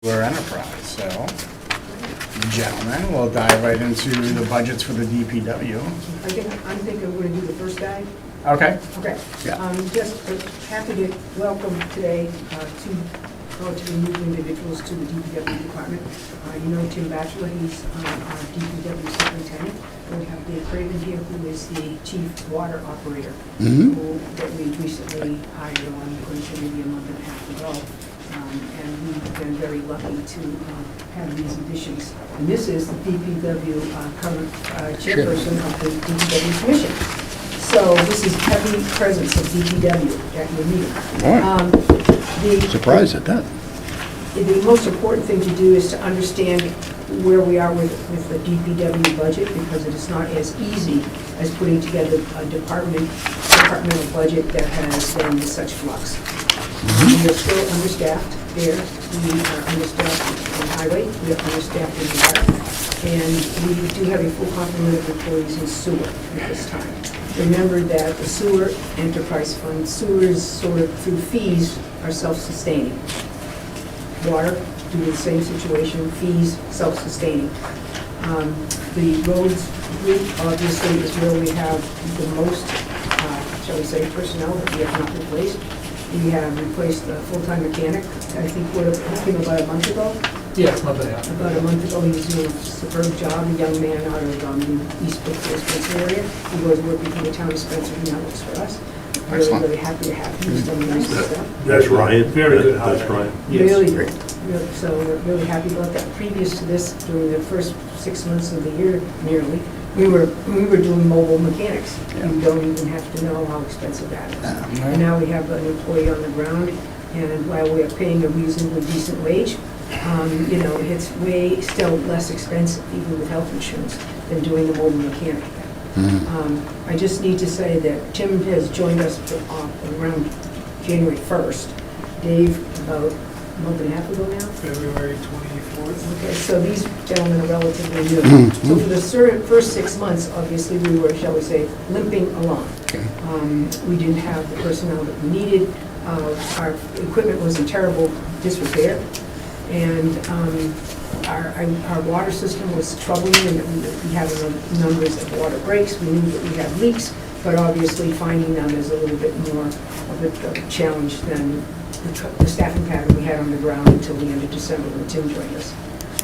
We're enterprise, so gentlemen, we'll dive right into the budgets for the DPW. I'm thinking we're going to do the first guy. Okay. Okay. Yeah. Just happy to welcome today two relatively new individuals to the DPW department. You know Tim Batchelor, he's our DPW superintendent. And we have Dave Craven here, who is the chief water operator, that we recently hired on, going to maybe a month and a half ago. And we've been very lucky to have these additions. And this is the DPW current chairperson of the DPW commission. So this is heavy presence of DPW at your meeting. Surprised at that. The most important thing to do is to understand where we are with the DPW budget, because it is not as easy as putting together a departmental budget that has been in such flux. We are still understaffed there. We are understaffed in highway. We are understaffed in water. And we do have a full complement of employees in sewer at this time. Remember that the sewer enterprise fund, sewers sort of through fees are self-sustaining. Water, due to the same situation, fees self-sustaining. The roads group obviously is where we have the most, shall we say, personnel that we have not replaced. We have replaced the full-time mechanic, I think came about a month ago. Yeah, it's a month and a half. About a month ago, he was doing a superb job, a young man out of the East Brookfield, Spencer area. He was working for the town of Spencer, he now works for us. Really, really happy to have him. He's done nice stuff. That's Ryan. Very good hire. That's Ryan. Really great. So we're really happy about that. Previous to this, during the first 6 months of the year, nearly, we were doing mobile mechanics. You don't even have to know how expensive that is. And now we have an employee on the ground, and while we are paying a reasonably decent wage, you know, it's way still less expensive, even with health insurance, than doing the mobile mechanic. I just need to say that Tim has joined us around January 1st. Dave, about a month and a half ago now. February 24th. Okay, so these gentlemen are relatively new. So for the first 6 months, obviously, we were, shall we say, limping along. We didn't have the personnel that we needed. Our equipment was in terrible disrepair. And our water system was troubling, and we had numbers of water breaks. We knew that we had leaks, but obviously finding them is a little bit more of a challenge than the staffing pattern we had on the ground until the end of December when Tim joined us.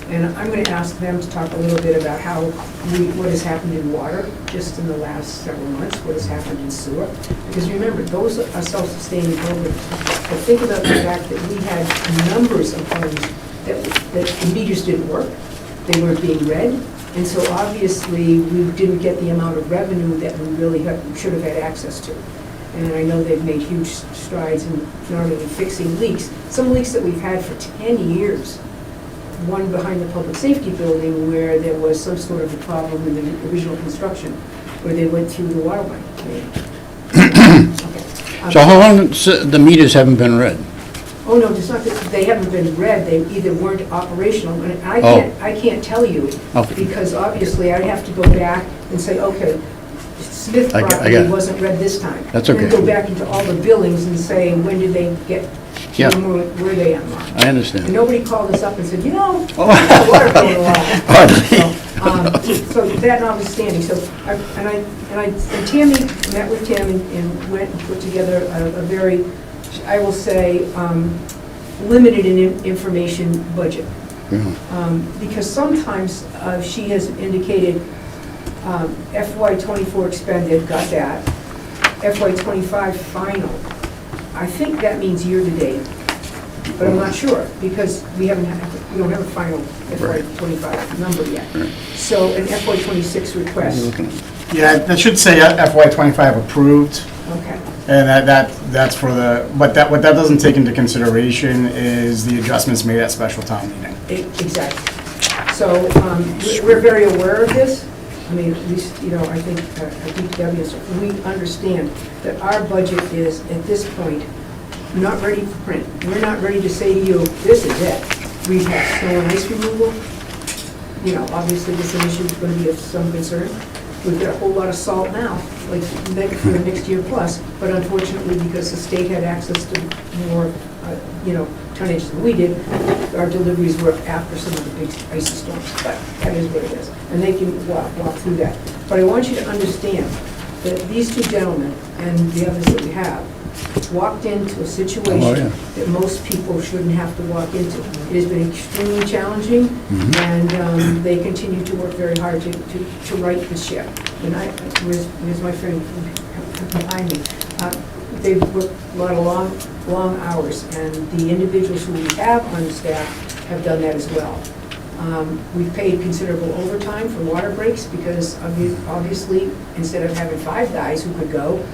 And I'm going to ask them to talk a little bit about what has happened in water just in the last several months, what has happened in sewer. Because remember, those are self-sustaining programs. But think about the fact that we had numbers of homes that the meters didn't work. They weren't being read. And so obviously we didn't get the amount of revenue that we really should have had access to. And I know they've made huge strides in not only fixing leaks, some leaks that we've had for 10 years. One behind the public safety building where there was some sort of a problem in the original construction, where they went through the water line. Okay. So how long the meters haven't been read? Oh, no, it's not that they haven't been read, they either weren't operational, and I can't tell you, because obviously I'd have to go back and say, okay, Smith property wasn't read this time. That's okay. And go back into all the billings and say, when did they get, were they unlocked? I understand. And nobody called us up and said, you know, the water bill a lot. So that notwithstanding, and Tammy met with Tim and went and put together a very, I will say, limited in information budget. Because sometimes she has indicated FY24 expended, got that. FY25 final. I think that means year-to-date, but I'm not sure, because we don't have a final FY25 number yet. So an FY26 request. Yeah, that should say FY25 approved. Okay. And that's for what that doesn't take into consideration is the adjustments made at special town meeting. Exactly. So we're very aware of this. I mean, at least, you know, I think DPW, we understand that our budget is, at this point, not ready for print. We're not ready to say to you, this is it. We've had snow and ice removal. You know, obviously this issue is going to be of some concern. We've got a whole lot of salt now, like for the next year plus, but unfortunately, because the state had access to more, tonnage than we did. Our deliveries were after some of the big icy storms, but that is what it is. And they can walk through that. But I want you to understand that these two gentlemen and the others that we have walked into a situation that most people shouldn't have to walk into. It has been extremely challenging, and they continue to work very hard to right the ship. And where's my friend behind me? They've worked a lot of long hours, and the individuals who we have on the staff have done that as well. We've paid considerable overtime for water breaks because obviously, instead of having 5 guys who could go,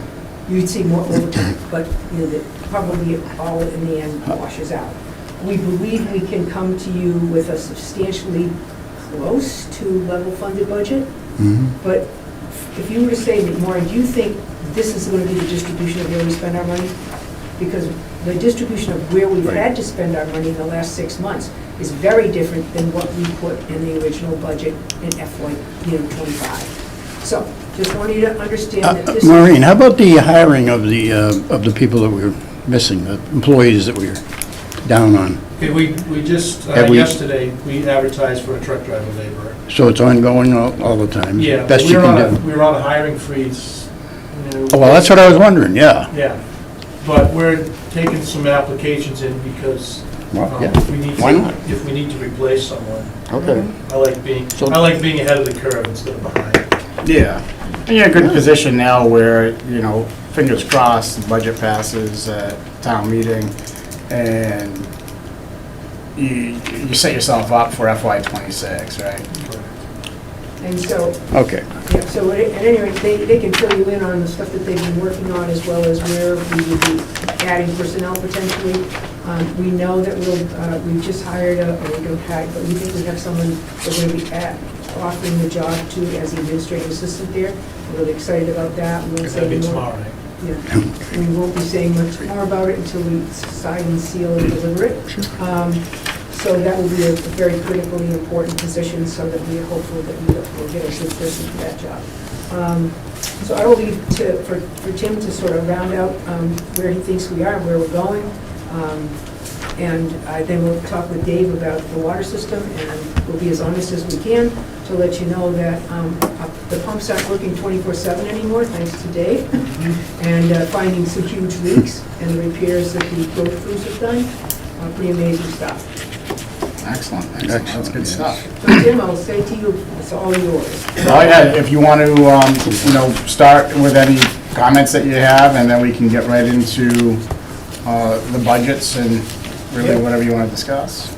you'd see more overtime, but probably all in the end washes out. We believe we can come to you with a substantially close to level funded budget, but if you were to say, Maureen, do you think this is going to be the distribution of where we spend our money? Because the distribution of where we've had to spend our money in the last 6 months is very different than what we put in the original budget in FY '25. So, just want you to understand that this. Maureen, how about the hiring of the people that we were missing, the employees that we were down on? Okay, we just, yesterday, we advertised for a truck driver laborer. So it's ongoing all the time? Yeah, Best you can do? we were on a hiring freeze. Oh, well, that's what I was wondering, yeah. Yeah, but we're taking some applications in because if we need Why not? if we need to replace someone. Okay. I like being ahead of the curve instead of behind. Yeah. And you're in a good position now where, fingers crossed, the budget passes at town meeting, and you set yourself up for FY '26, right? And so, Okay. yeah, so at any rate, they can fill you in on the stuff that they've been working on, as well as where we would be adding personnel potentially. We know that we've just hired we don't hire, but we think we have someone that we're going to be offering the job to as the administrative assistant there. We're really excited about that. We won't say That'll be any more. tomorrow, right? Yeah, we won't be saying much more about it until we sign and seal and deliver it. So that will be a very critically important position, so that we are hopeful that we'll get a good person for that job. So I will leave for Tim to sort of round out where he thinks we are, where we're going. And then we'll talk with Dave about the water system, and we'll be as honest as we can to let you know that the pumps aren't working 24/7 anymore, thanks to Dave, and finding some huge leaks, and the repairs that the road crews have done. Pretty amazing stuff. Excellent. That's good stuff. So Tim, I'll say to you, it's all yours. Well, yeah, if you want to, start with any comments that you have, and then we can get right into the budgets and really whatever you want to discuss.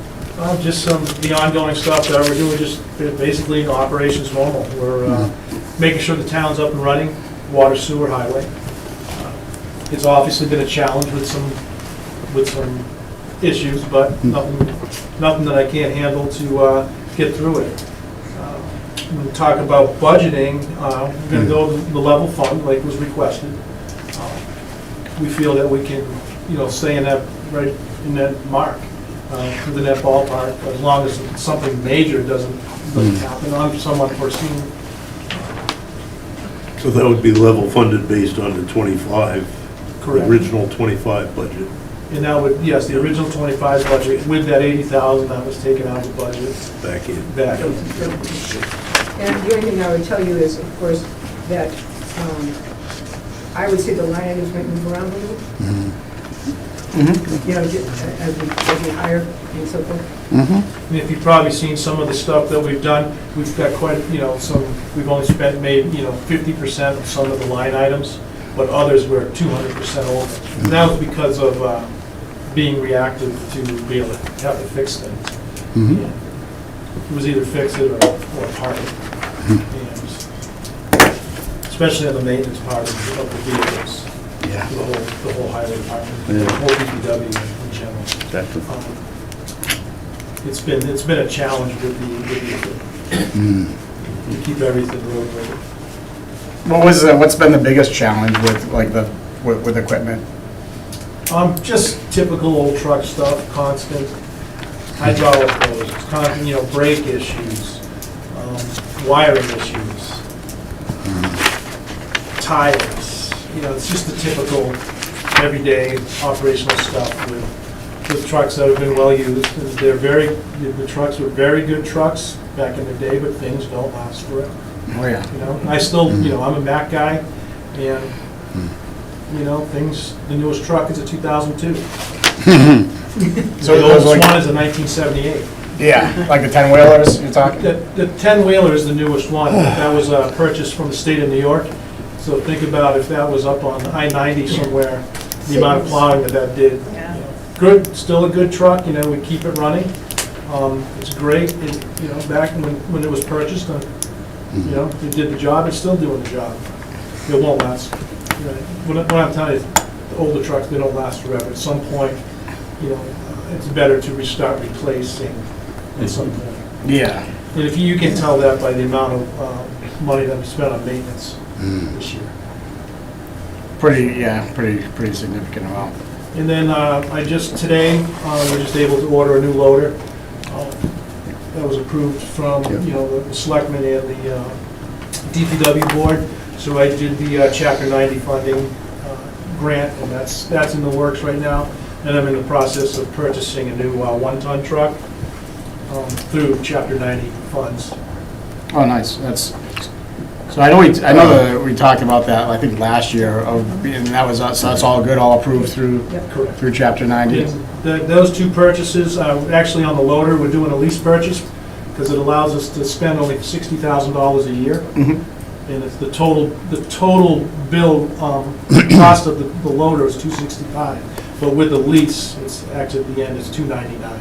Just the ongoing stuff that we're doing, just basically operations normal. We're making sure the town's up and running, water, sewer, highway. It's obviously been a challenge with some issues, but nothing that I can't handle to get through it. When we talk about budgeting, we're going to go to the level fund like was requested. We feel that we can, stay in that right in that mark, within that ballpark, as long as something major doesn't happen on some unforeseen. So that would be level funded based on the 25, Correct. original 25 budget. And that would, yes, the original 25 budget with that 80,000 that was taken out of the budget Back in. back. And the only thing I would tell you is, of course, that I would say the line items might move around a little. As we hire and so forth. And if you've probably seen some of the stuff that we've done, we've got quite, we've only spent maybe, 50% of some of the line items, but others were 200% over. And that was because of being reactive to be able to have to fix things. And it was either fix it or part it. And especially on the maintenance part of the vehicles. Yeah. The whole highway department, the whole DPW in general. Definitely. It's been a challenge with the to keep everything road ready. What's been the biggest challenge with with equipment? Just typical old truck stuff, constant hydraulic hoses, constant, brake issues, wiring issues, tires. It's just the typical everyday operational stuff with the trucks that have been well used. And the trucks were very good trucks back in the day, but things don't last forever. Oh, yeah. You know, I still, you know, I'm a Mack guy, and, you know, the newest truck is a 2002. So The those oldest like, one is a 1978. yeah, like the 10-wheelers you're talking? The 10-wheeler is the newest one. That was purchased from the state of New York. So think about if that was up on I-90 somewhere, the amount of plowing that did. Yeah. You know, good, still a good truck, you know, we keep it running. It's great, you know, back when it was purchased, you know, it did the job, it's still doing the job. It won't last. You know, what I'm telling you, the older trucks, they don't last forever. At some point, you know, it's better to restart replacing at some point. Yeah. And if you can tell that by the amount of money that we spent on maintenance this year. Pretty significant amount. And then today, we're just able to order a new loader. That was approved from, you know, the selectmen and the DPW board. So I did the Chapter 90 funding grant, and that's in the works right now. And I'm in the process of purchasing a new one-ton truck through Chapter 90 funds. Oh, nice. So I know that we talked about that, I think, last year, and that's all good, all approved through Correct. Chapter 90? Those two purchases, actually on the loader, we're doing a lease purchase because it allows us to spend only $60,000 a year. Mhm. And it's the total bill, cost of the loader is $265. But with the lease, it's actually at the end, it's $299.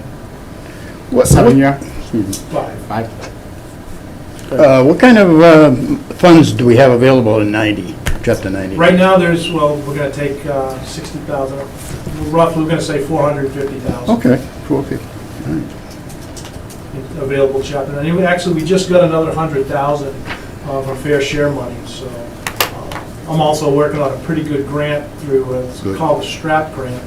What, 7 year? Five. 5? What kind of funds do we have available in 90, Chapter 90? Right now, we're gonna take 60,000, roughly, we're gonna say 450,000. Okay, 450. Available Chapter 90. Actually, we just got another 100,000 of our fair share money, so I'm also working on a pretty good grant through, it's Good. called the STRAP grant,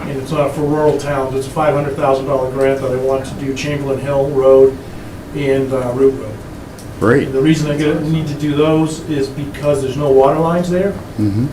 and it's for rural towns. It's a $500,000 grant that I want to do Chamberlain Hill Road and Root Road. Great. And the reason I need to do those is because there's no water lines there. Mhm.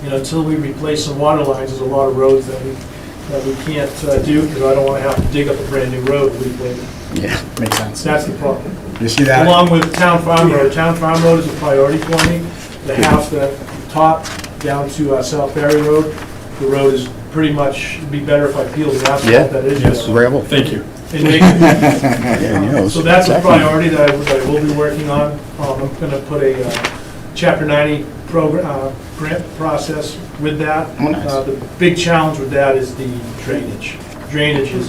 And until we replace some water lines, there's a lot of roads that we can't do, because I don't want to have to dig up a brand-new road to replace it. Yeah. Makes sense. That's the problem. You see that? Along with Town Farm Road. Town Farm Road is a priority for me. The half that top down to South Ferry Road, the road is pretty much, it'd be better if I peeled the asphalt Yeah, that is yes, there. gravel. Thank you. And make it- Yeah, you know, So that's a exactly. priority that I will be working on. I'm going to put a Chapter 90 grant process with that. Oh, nice. The big challenge with that is the drainage. Drainage is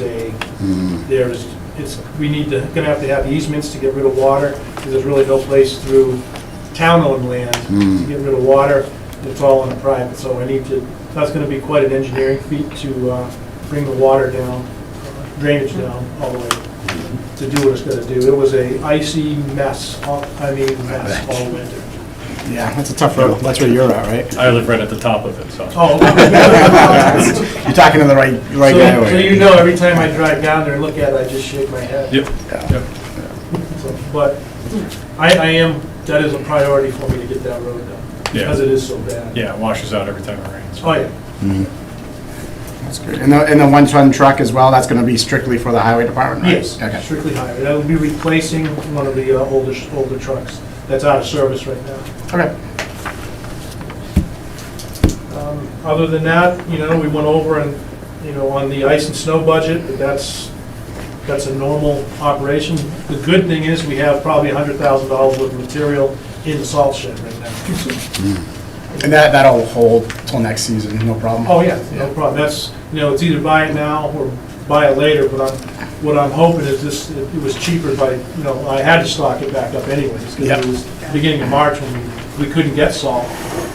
gonna have to have easements to get rid of water, because there's really no place through town-owned land to get rid of water. It's all on a private, so that's gonna be quite an engineering feat to bring the water down, drainage down all the way to do what it's gonna do. It was a icy mess, all winter. Yeah, that's a tough road. That's where you're at, right? I live right at the top of it, so. Oh. You're talking to the right guy. So you know, every time I drive down there and look at it, I just shake my head. Yep. Yep. So, but that is a priority for me to get that road done, because it is so bad. Yeah, it washes out every time it rains. Oh, yeah. That's good. And the one-ton truck as well, that's gonna be strictly for the highway department, right? Yes, Okay. strictly highway. That will be replacing one of the older trucks that's out of service right now. Okay. Other than that, you know, we went over and, you know, on the ice and snow budget, but that's a normal operation. The good thing is we have probably $100,000 worth of material in the salt shed right now. And that'll hold till next season, no problem? Oh, yeah, no problem. That's, you know, it's either buy it now or buy it later, but what I'm hoping is it was cheaper by, you know, I had to stock it back up anyways, because Yep. it was beginning of March when we couldn't get salt,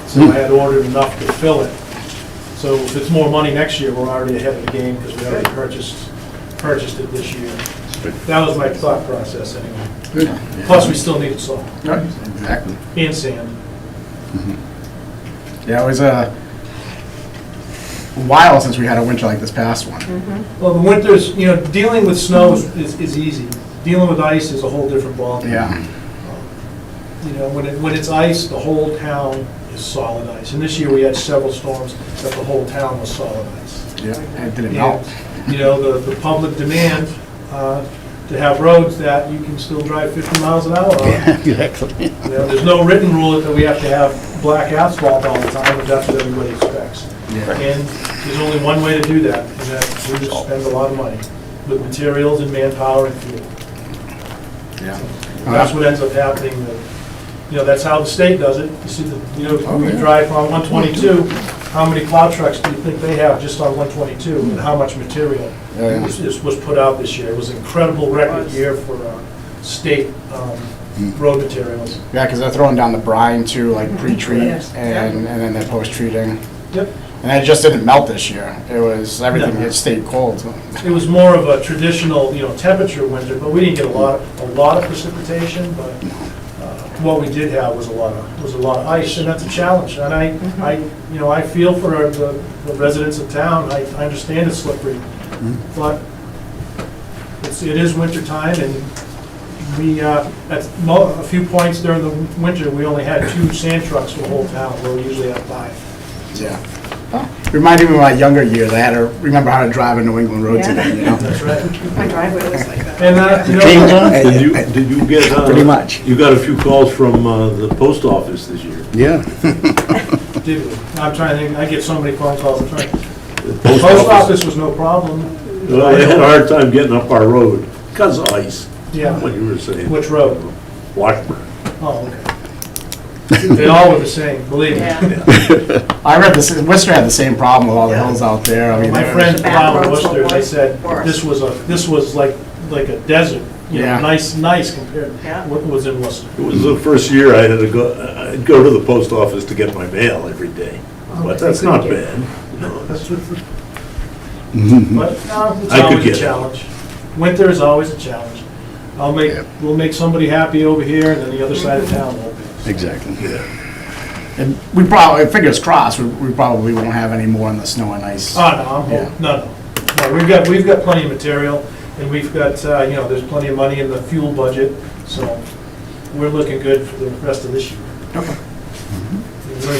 so I had ordered enough to fill it. So if it's more money next year, we're already ahead of the game, because we already purchased it this year. That was my thought process anyway. Good. Plus, we still needed salt Right, exactly. and sand. Yeah, it was a while since we had a winter like this past one. Well, the winters, you know, dealing with snow is easy. Dealing with ice is a whole different ballgame. Yeah. You know, when it's ice, the whole town is solid ice. And this year, we had several storms that the whole town was solid ice. Yeah, and it didn't Yeah. melt. you know, the public demand to have roads that you can still drive 50 miles an hour on. Exactly. You know, there's no written rule that we have to have black asphalt all the time, but that's what everybody expects. And there's only one way to do that, and that's we just spend a lot of money with materials and manpower and fuel. Yeah. That's what ends up happening. You know, that's how the state does it. You see, you know, when you drive on 122, how many plow trucks do you think they have just on 122, and how much material was put out this year? It was an incredible record year for state road materials. Yeah, because they're throwing down the brine too, like pre-treat, Yes. and then they're post-treating. Yep. And it just didn't melt this year. It was, everything had stayed cold. It was more of a traditional, you know, temperature winter, but we didn't get a lot of precipitation, but what we did have was a lot of ice, and that's a challenge. And you know, I feel for the residents of town. I understand it's slippery, but it is winter time, and we, at a few points during the winter, we only had 2 sand trucks for the whole town, where we usually have 5. Yeah. Reminded me of my younger years. I had to remember how to drive a New England road Yeah. today, you know? That's right. My driveway was like that. And, you Chains know, on? Did you get? Pretty much. You got a few calls from the post office this year. Yeah. did we? I'm trying to think, I get so many phone calls, I'm trying. The Post office was no problem. Well, they had a hard time getting up our road because of ice, Yeah. what you were saying. Which road? Washburn. Oh, okay. They all were the same, believe me. I read this, Worcester had the same problem with all the hills out there. I mean, My they were- friends Back plowing roads were Worcester, they said worse. this was like a desert, you know, Yeah. nice compared to Yeah. what was in Worcester. It was the first year I had to go, I'd go to the post office to get my mail every day. But that's not bad. But it's I could always a get it. challenge. Winter is always a challenge. We'll make somebody happy over here, and then the other side of town won't be. Exactly. And we probably, fingers crossed, we probably won't have any more in the snow and ice. Oh, no, no. We've got plenty of material, and we've got, you know, there's plenty of money in the fuel budget, so we're looking good for the rest of this year. Okay.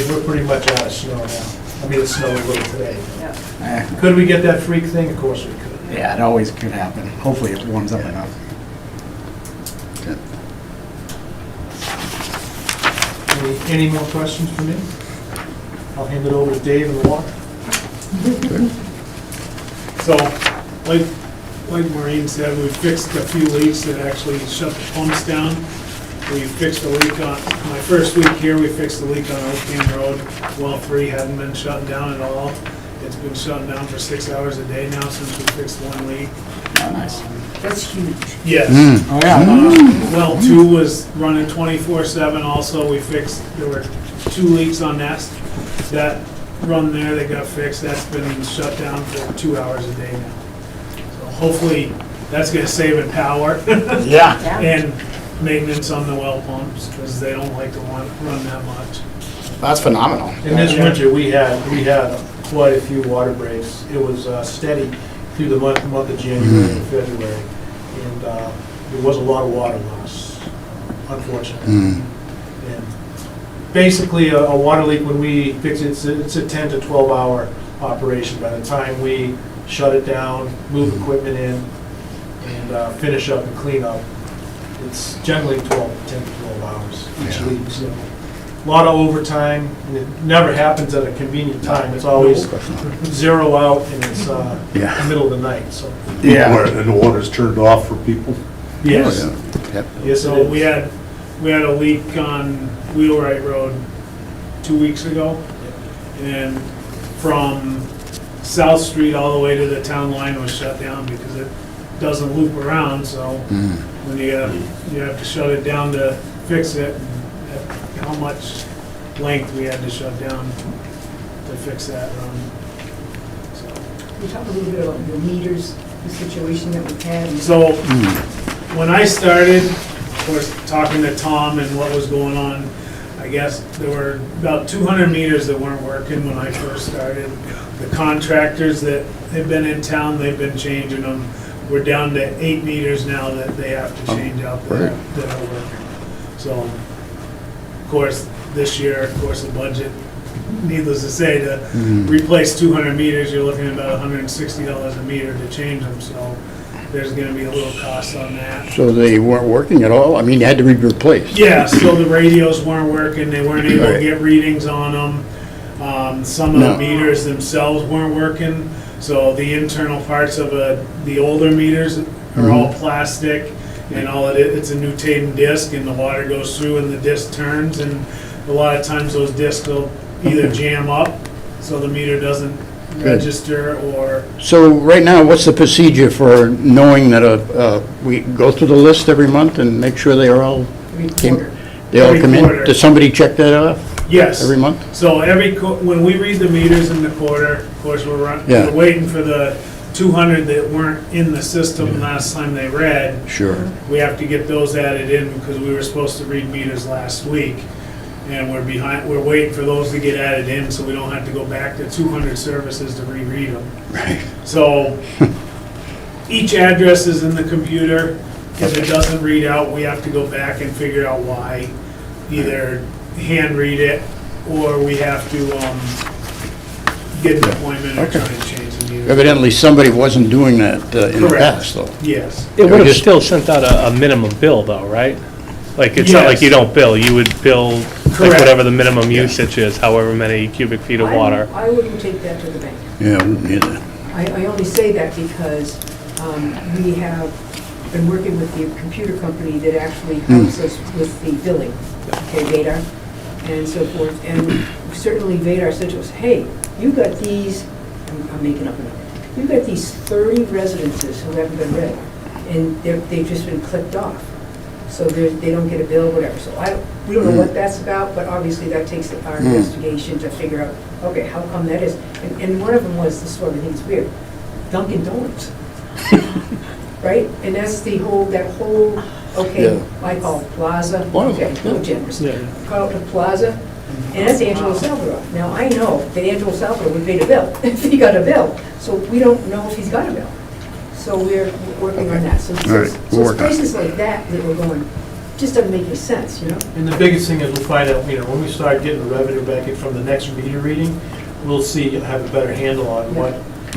We're pretty much out of snow now. I mean, it snowed a little today. Eh, Could we get that freak thing? Of course we could. Yeah, it always could happen. Hopefully it warms up enough. Any more questions for me? I'll hand it over to Dave in the water. So, like Maureen said, we fixed a few leaks that actually shut the pumps down. We fixed a leak on, my first week here, we fixed a leak on Oakland Road. Well 3 hadn't been shut down at all. It's been shut down for 6 hours a day now since we fixed one leak. Oh, nice. That's huge. Yes. Oh, yeah. Well 2 was running 24/7 also. We fixed, there were 2 leaks on that run there that got fixed. That's been shut down for 2 hours a day now. So hopefully, that's gonna save in power Yeah. and maintenance on the well pumps, because they don't like to run that much. That's phenomenal. In this winter, we had quite a few water breaks. It was steady through the month of January and February, and there was a lot of water loss, unfortunately. And basically, a water leak, when we fix it, it's a 10 to 12 hour operation. By the time we shut it down, move equipment in, and finish up and clean up, it's generally 10 to 12 hours each Yeah. leak. So a lot of overtime, and it never happens at a convenient time. It's always 0 out, and it's Yeah. the middle of the night, so. Yeah. And the water's turned off for people. Yes, Oh, yeah. Yep. yes, So it we is. had a leak on Wheelwright Road 2 weeks ago. And from South Street all the way to the town line was shut down because it doesn't loop around, so when you have to shut it down to fix it, and how much length we had to shut down to fix that run. So. We talk a little bit about the meters, the situation that we've had. So, when I started, of course, talking to Tom and what was going on, I guess there were about 200 meters that weren't working when I first started. The contractors that have been in town, they've been changing them. We're down to 8 meters now that they have to change out that are working. So, of course, this year, of course, the budget needless to say, to replace 200 meters, you're looking at about $160 a meter to change them, so there's gonna be a little cost on that. So they weren't working at all? I mean, they had to be replaced? Yeah, so the radios weren't working, they weren't able to Right. get readings on them. Some of the No. meters themselves weren't working, so the internal parts of the older meters are all plastic, and it's a Newton disc, and the water goes through and the disc turns, and a lot of times those discs will either jam up, so the meter doesn't register, or So right now, what's the procedure for knowing that we go through the list every month and make sure they are all, Reporter. they all Every come in? quarter. Does somebody check that off yes. every month? So when we read the meters in the quarter, of course, we're Yeah. waiting for the 200 that weren't in the system last time they read. Sure. We have to get those added in because we were supposed to read meters last week. And we're waiting for those to get added in so we don't have to go back to 200 services to reread them. Right. So each address is in the computer. If it doesn't read out, we have to go back and figure out why. Either hand read it, or we have to get an appointment or Okay. try and change the meter. Evidently, somebody wasn't doing that in the Correct. past, though. Yes. It would have just- still sent out a minimum bill though, right? Like, it's not like Yes. you don't bill, you would bill like Correct. whatever the minimum usage is, however many cubic feet of water. I wouldn't take that to the bank. Yeah, I wouldn't either. I only say that because we have been working with the computer company that actually helps us with the billing, okay, Vadar, and so forth. And certainly Vadar said to us, hey, you got these, I'm making up a number, you've got these 30 residences who haven't been read, and they've just been clicked off. So they don't get a bill, whatever. So we don't know what that's about, but obviously that takes our investigation to figure out, okay, how come that is? And one of them was, this is what I think is weird, Dunkin' Donuts. Right? And that's that whole, okay, Yeah. I call it plaza, Wow. okay, no generous. Yeah. Call it the plaza, and that's Angelo Salvador. Now, I know that Angelo Salvador would pay the bill if he got a bill, so we don't know if he's got a bill. So we're working on that. So All right, so we'll it's work on it. places like that that we're going, just doesn't make any sense, you know? And the biggest thing is we'll find out, when we start getting the revenue back in from the next meter reading, we'll have a better handle on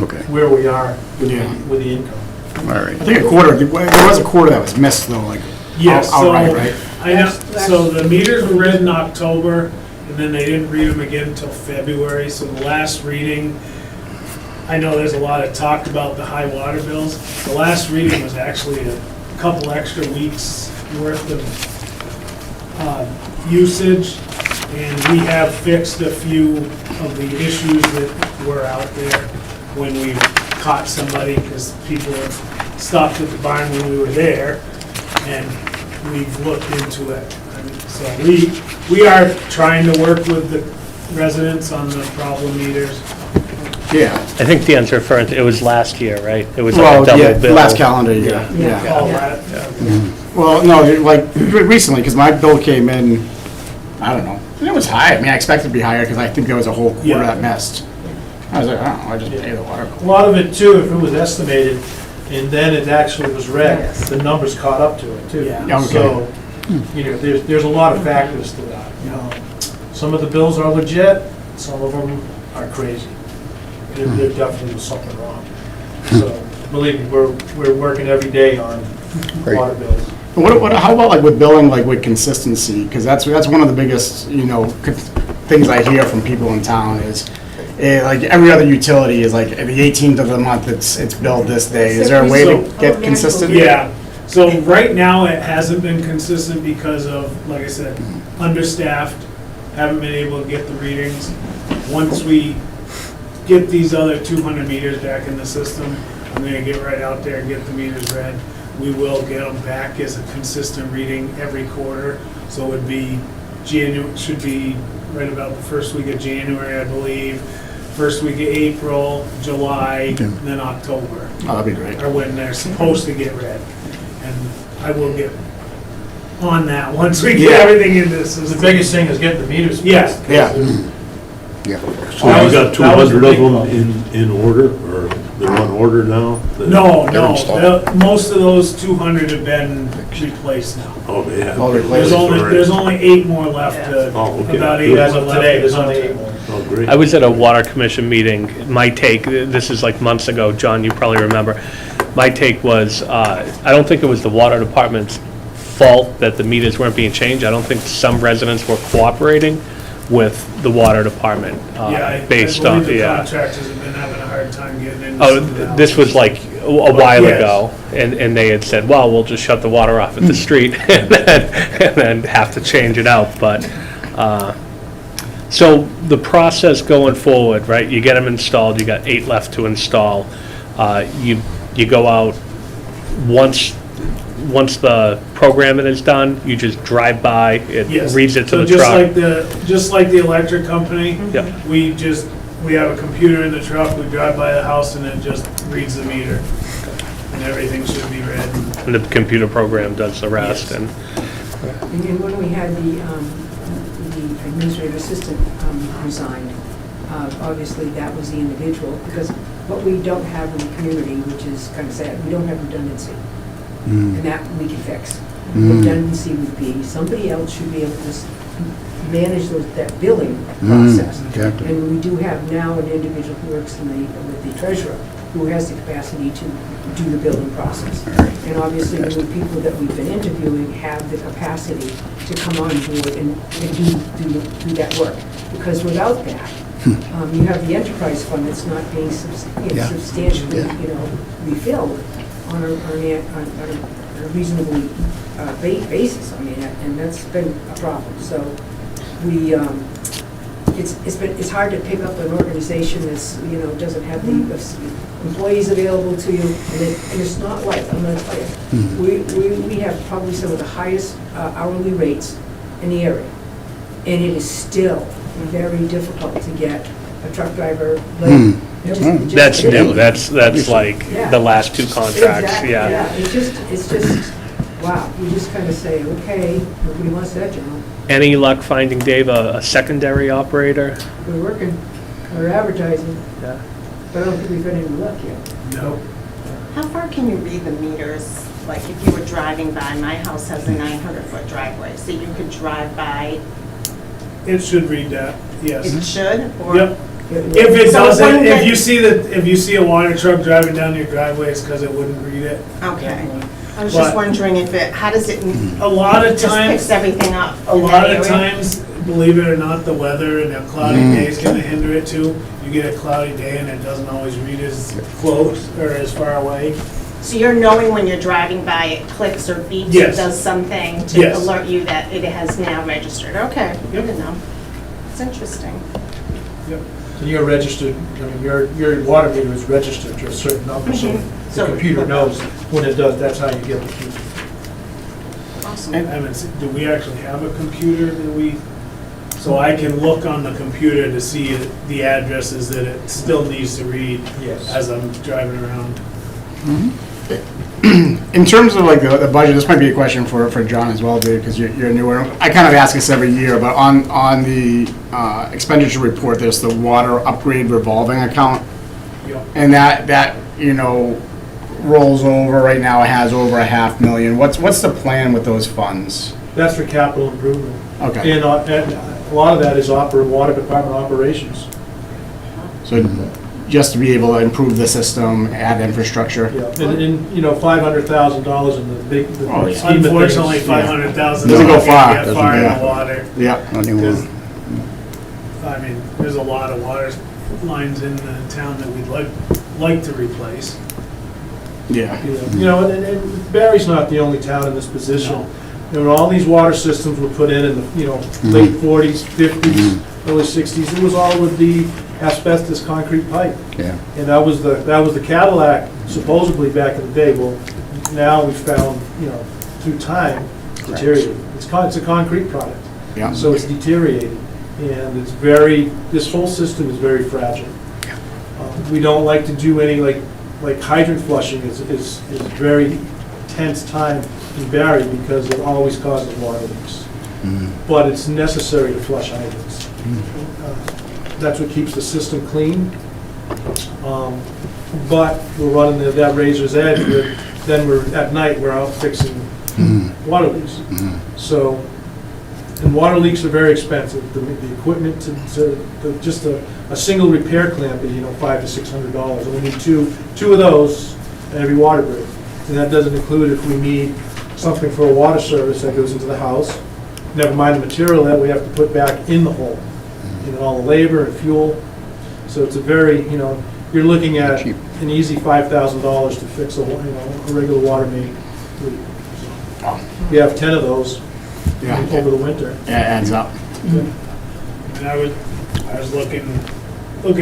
Okay, where we are with Yeah. with the income. all right. I think there was a quarter that was missed though, like, Yes, so, outright, right? I know, so the meters were read in October, and then they didn't read them again until February, so the last reading, I know there's a lot of talk about the high water bills. The last reading was actually a couple extra weeks worth of usage, and we have fixed a few of the issues that were out there when we caught somebody, because people had stopped at the barn when we were there, and we've looked into it. And so we are trying to work with the residents on the problem meters. Yeah. I think Dan's referring to, it was last year, right? It was Well, like a yeah, double bill. last calendar year, Yeah. yeah. All that. Well, no, like recently, because my bill came in, I don't know, and it was high. I mean, I expected it to be higher because I think there was a whole quarter Yeah. that missed. I was like, I don't know, I just pay the water bill. A lot of it too, if it was estimated and then it actually was read, Yes. the numbers caught up to it too. Yeah. Okay. So, there's a lot of factors to that. Some of the bills are legit, some of them are crazy. There definitely was something wrong. So, believe me, we're working every day on Great. water bills. How about like with billing, like with consistency? Because that's one of the biggest, things I hear from people in town is, like every other utility is like the 18th of the month, it's billed this day. Is there a way to get consistent? Yeah, so right now it hasn't been consistent because of, like I said, understaffed, haven't been able to get the readings. Once we get these other 200 meters back in the system, I'm gonna get right out there and get the meters read. We will get them back as a consistent reading every quarter, so it would be should be right about the first week of January, I believe, first week of April, July, Okay. then October Oh, that'd be great. are when they're supposed to get read. And I will get on that once we get Yeah. everything in this. The biggest thing is getting the meters. Yeah. fixed. Yeah. Yeah. So That you was- got that was the 200 of big them problem. in order, or they're on order now? No, They're no, installed. most of those 200 have been replaced now. Oh, they have. Oh, There's only 8 more left, Oh, okay. about 8 As more of left. today, there's only 8 more. Oh, great. I was at a water commission meeting. My take, this is like months ago, John, you probably remember. My take was, I don't think it was the water department's fault that the meters weren't being changed. I don't think some residents were cooperating with the water department, Yeah, based I on, believe the yeah. contractors have been having a hard time getting into Oh, some of the this was houses. like a while Yes. ago, and they had said, well, we'll just shut the water off at the street and then have to change it out, but, so the process going forward, right, you get them installed, you got 8 left to install, you go out, once the programming is done, you just drive by, it Yes. reads it to So the just truck. just like the electric company, Yeah. we have a computer in the truck, we drive by the house and it just reads the meter. And everything should be read. And the computer program does the rest, Yes. and And when we had the administrative assistant resigned, obviously that was the individual, because what we don't have in the community, which is kind of sad, we don't have redundancy. And that we can fix. Redundancy would be, somebody else should be able to manage that billing process. exactly. And we do have now an individual who works with the treasurer, who has the capacity to do the billing process. And obviously, the new people that we've been interviewing have the capacity to come on board and do that work. Because without that, you have the enterprise fund that's not being Yeah. substantially, Yeah. refilled on a reasonably basis. I mean, and that's been a problem. So we, it's hard to pick up an organization that's, doesn't have the employees available to you, and it's not like, I'm gonna tell you, we have probably some of the highest hourly rates in the area, and it is still very difficult to get a truck driver. that's new, that's like Yeah. the last 2 contracts, Exactly, yeah. It's just, wow, you just kind of say, okay, nobody wants that job. Any luck finding Dave a secondary operator? We're working, we're advertising, Yeah. but I don't think we've had any luck yet. No. How far can you read the meters? Like if you were driving by, my house has a 900-foot driveway, so you could drive by, It should read that, yes. it should, or? Yep. If it So doesn't, wouldn't if it- you see a water truck driving down your driveway, it's because it wouldn't read it. Okay. I was just But- wondering if how does it, A lot of just times, picks everything up a in that lot of area? times, believe it or not, the weather and a cloudy day is gonna hinder it too. You get a cloudy day and it doesn't always read as close or as far away. So you're knowing when you're driving by, it clicks or beeps or Yes. does something to Yes. alert you that it has now registered? Okay, good Yep. to know. It's interesting. And you're registered, I mean, your water meter is registered to a certain number, so So- the computer knows when it does, that's how you get the key. Awesome. Do we actually have a computer that we, so I can look on the computer to see the addresses that it still needs to read Yes. as I'm driving around? In terms of like the budget, this might be a question for John as well, Dave, because you're newer. I kind of ask this every year, but on the expenditure report, there's the water upgrade revolving account. Yep. And that rolls over, right now it has over $500,000. What's the plan with those funds? That's for capital improvement. Okay, And a lot of that is water department operations. so just to be able to improve the system, add infrastructure. Yeah, and $500,000 in the big, the Oh, yeah. scheme of things. Unfortunately, $500,000 Doesn't go far. can't get far in Doesn't, the water. Yeah, Not anymore. Because, I mean, there's a lot of water lines in the town that we'd like to replace. yeah. You know, and Barry's not the only town in this position. You know, all these water systems were put in the, late 40s, 50s, early 60s. It was all with the asbestos concrete pipe. Yeah. And that was the Cadillac supposedly back in the day. Well, now we've found, through time, deteriorated. It's a concrete product. Yeah. So it's deteriorated. And this whole system is very fragile. We don't like to do any, like hydrant flushing is very tense time in Barre because it always causes water leaks. But it's necessary to flush hydrants. That's what keeps the system clean. But we're running that razor's edge, then at night, we're out fixing water leaks. So, and water leaks are very expensive. The equipment just a single repair clamp is, $500 to $600. And we need two of those at every water break. And that doesn't include if we need something for a water service that goes into the house. Never mind the material that we have to put back in the hole. All the labor and fuel. So it's a very, you're looking at Cheap. an easy $5,000 to fix a regular water main leak. You have 10 of those over the winter. Yeah, it adds up. And I was looking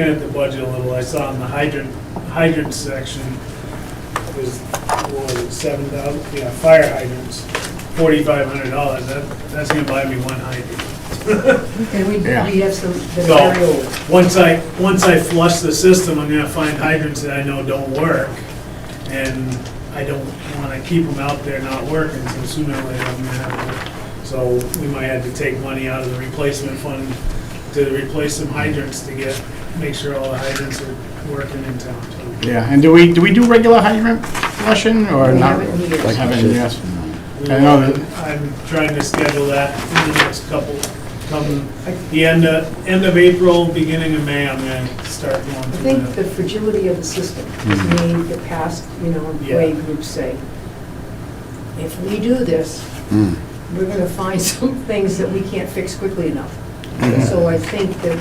at the budget a little, I saw in the hydrant section, it was, what was it, 7,000, fire hydrants, $4,500, that's gonna buy me one hydrant. And we Yeah. have some that So, are very old. once I flush the system, I'm gonna find hydrants that I know don't work, and I don't wanna keep them out there not working, so sooner or later I'm gonna have to. So we might have to take money out of the replacement fund to replace some hydrants to make sure all the hydrants are working in town. So Yeah, and do we do regular hydrant flushing or We not? haven't in years. Like haven't, yes. we I know will- that- I'm trying to schedule that in the next come the end of April, beginning of May, I'm gonna start going I through think that. the fragility of the system has made the past, employee groups say, if we do this, we're gonna find some things that we can't fix quickly enough. So I think that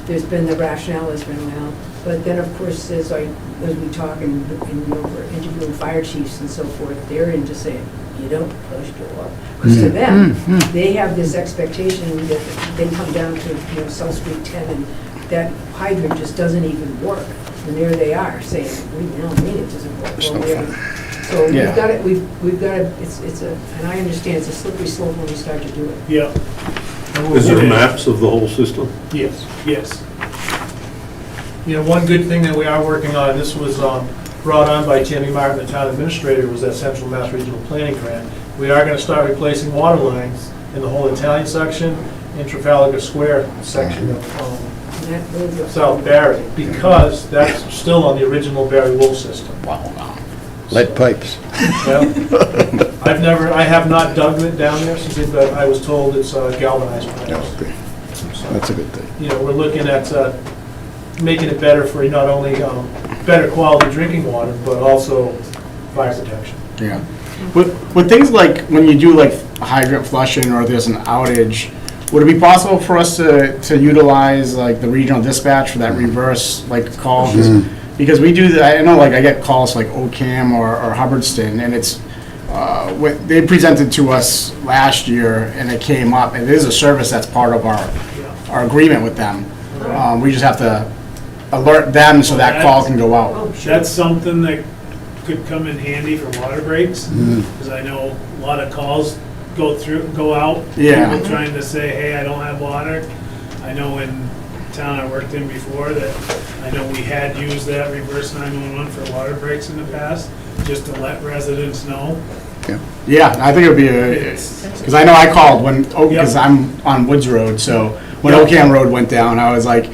there's been the rationale has been, well, but then of course, as we talk and we're interviewing fire chiefs and so forth, they're into saying, you don't push the wall. Because to them, they have this expectation that they come down to, South Street 10 and that hydrant just doesn't even work. And there they are saying, we don't mean it doesn't work. It's Well, no we're- fun. So we've Yeah. got it, we've got it, it's a, and I understand it's a slippery slope when we start to do it. Yep, Is there maps of the whole system? Yes. yes. One good thing that we are working on, this was brought on by Tammy Martin, the town administrator, was that Central Mass Regional Planning Grant. We are gonna start replacing water lines in the whole Italian section, in Trafalgar Square section of And that really goes- South Barre, because that's still on the original Barre Wolf system. Wow. Lead pipes. Yeah. I have not dug it down there since it, but I was told it's galvanized Oh, pipes. okay. That's a good thing. We're looking at making it better for not only better quality drinking water, but also fire protection. Yeah. With things like, when you do like hydrant flushing or there's an outage, would it be possible for us to utilize like the regional dispatch for that reverse like call? Because we do, I know like I get calls like Ocam or Hubbardston, and it's, they presented to us last year and it came up, and it is a service that's part of our agreement with them. We just have to alert them so that call can go out. Oh, sure. That's something that could come in handy for water breaks, because I know a lot of calls go out. Yeah. People trying to say, hey, I don't have water. I know in town I worked in before that, I know we had used that reverse 911 for water breaks in the past, just to let residents know. Yeah, I think it would be because I know I called because I'm on Woods Road, so when Ocam Road went down, I was like,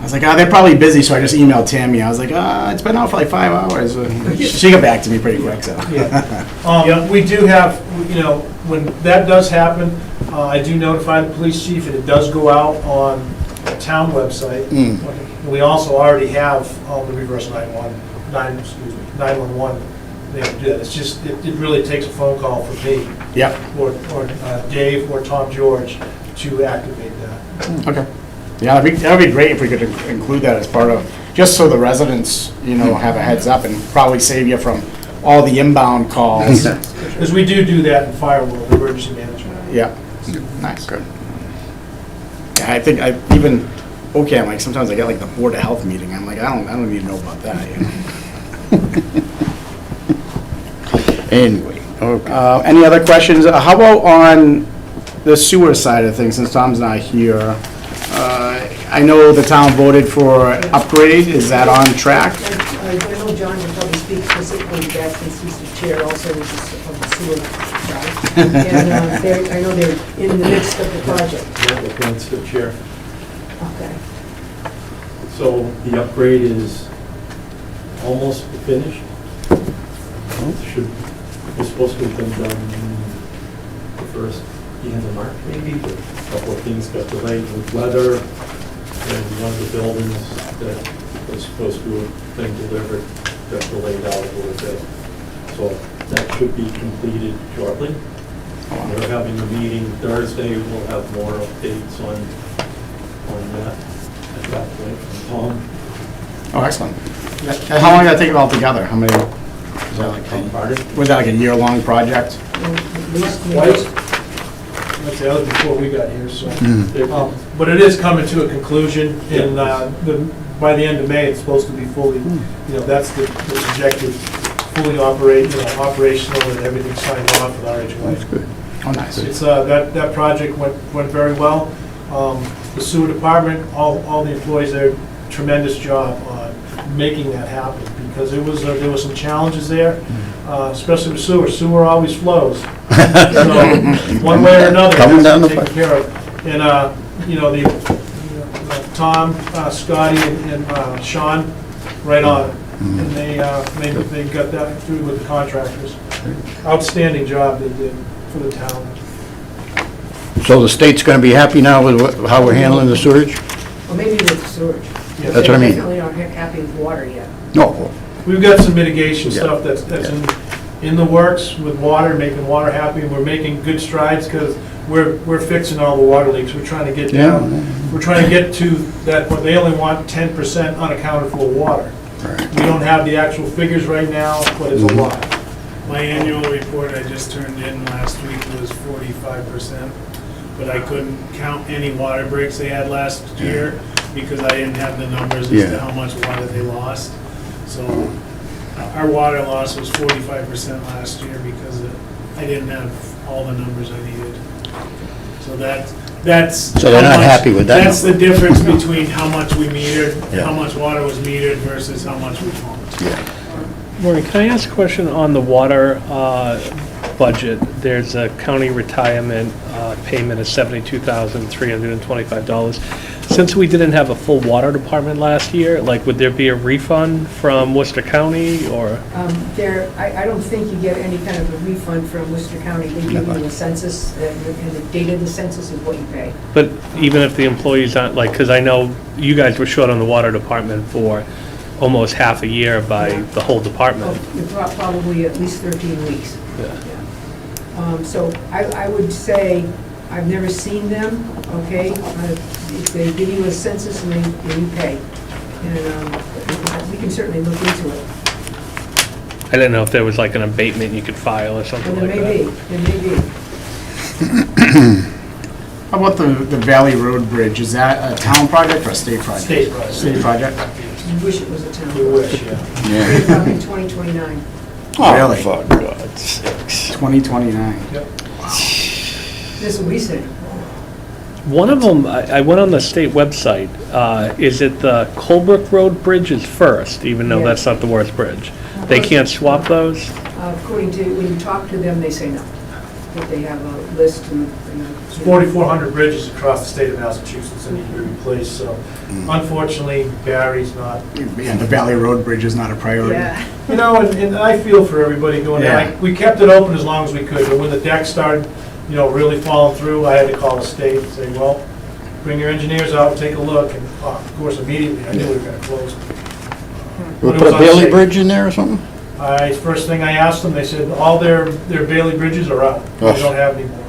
they're probably busy, so I just emailed Tammy. I was like, it's been out for like 5 hours. She got back to me pretty quick, so. We do have, when that does happen, I do notify the police chief, and it does go out on the town website. We also already have the reverse 911. They have to do that. It's just, it really takes a phone call from me. Yep. Or Dave or Tom George to activate that. Okay. Yeah, that'd be great if we could include that as part of, just so the residents, have a heads up and probably save you from all the inbound calls. Because we do that in firewall, emergency management. Yeah. Nice. Good. Yeah, I think even Ocam, sometimes I get like the Board of Health meeting. I'm like, I don't need to know about that. Anyway, okay. Any other questions? How about on the sewer side of things, since Tom's not here? I know the town voted for upgrade. Is that on track? I know John can probably speak specifically to that since he's the chair also of the sewer side. And I know they're in the midst of the project. That's the chair. Okay. So the upgrade is almost finished. It's supposed to have been done the first, the end of March maybe, but a couple of things got delayed with weather, and one of the buildings that was supposed to have been delivered got delayed out a little bit. So that should be completed shortly. We're having a meeting Thursday, we'll have more updates on that at that point from Tom. Oh, excellent. And how long did that take altogether? How many, was that like, Pardon? was that like a year-long project? At least Twice? That's the other before we got here, so. But it is coming to a conclusion in, by the end of May, it's supposed to be fully, that's the projected, fully operational and everything signed off with RHY. That's good. Oh, nice. It's, that project went very well. The sewer department, all the employees there, tremendous job on making that happen, because there was some challenges there, especially with sewer. Sewer always flows. So, one way or another, Coming down it's the taken care of. And, Tom, Scotty, and Sean, right on it. And they got that through with the contractors. Outstanding job they did for the town. So the state's gonna be happy now with how we're handling the sewage? Or maybe with the sewage. Yeah. That's what I mean. They definitely aren't happy with water yet. No. We've got some mitigation Yeah. stuff that's in the works with water, making water happy. We're making good strides because we're fixing all the water leaks. We're trying to get down. We're trying to get to that, but they only want 10% unaccounted for water. Right. We don't have the actual figures right now, but it's a lot. My annual report I just turned in last week was 45%, but I couldn't count any water breaks they had last year because I didn't have the numbers as Yeah. to how much water they lost. So our water loss was 45% last year because I didn't have all the numbers I needed. So that's. So they're how not much- happy with that That's the number. difference between how much we metered, Yeah. how much water was metered versus how much we pumped. Maureen, can I ask a question on the water budget? There's a county retirement payment of $72,325. Since we didn't have a full water department last year, like, would there be a refund from Worcester County, or? I don't think you get any kind of a refund from Worcester County. They give you a census, and the date of the census is what you pay. But even if the employees aren't, like, because I know you guys were short on the water department for almost half a year by the whole department. Probably at least 13 weeks. Yeah. So I would say, I've never seen them, okay? If they give you a census and you pay. And we can certainly look into it. I didn't know if there was like an abatement you could file or something Well, like there may be, that. there may be. How about the Valley Road Bridge? Is that a town project or a state project? State project. State project? We wish it was a town. We wish, yeah. We're talking 2029. Really? For God's sakes. 2029. That's what we said. One of them, I went on the state website. Is it the Colebrook Road Bridge is first, even though Yeah. that's not the worst bridge? They can't swap those? According to, when you talk to them, they say no. That they have a list and. It's 4,400 bridges across the state of Massachusetts that need to be replaced, so unfortunately, Barry's not. Yeah, the Valley Road Bridge is not a priority. Yeah. And I feel for everybody going there. Yeah. We kept it open as long as we could, but when the deck started, really falling through, I had to call the state and say, well, bring your engineers out, take a look, and of course, immediately, I knew we were gonna close. We'll But it put was a Bailey unsafe. Bridge in there or something? First thing I asked them, they said, all their Bailey bridges are out, they Ugh. don't have any more.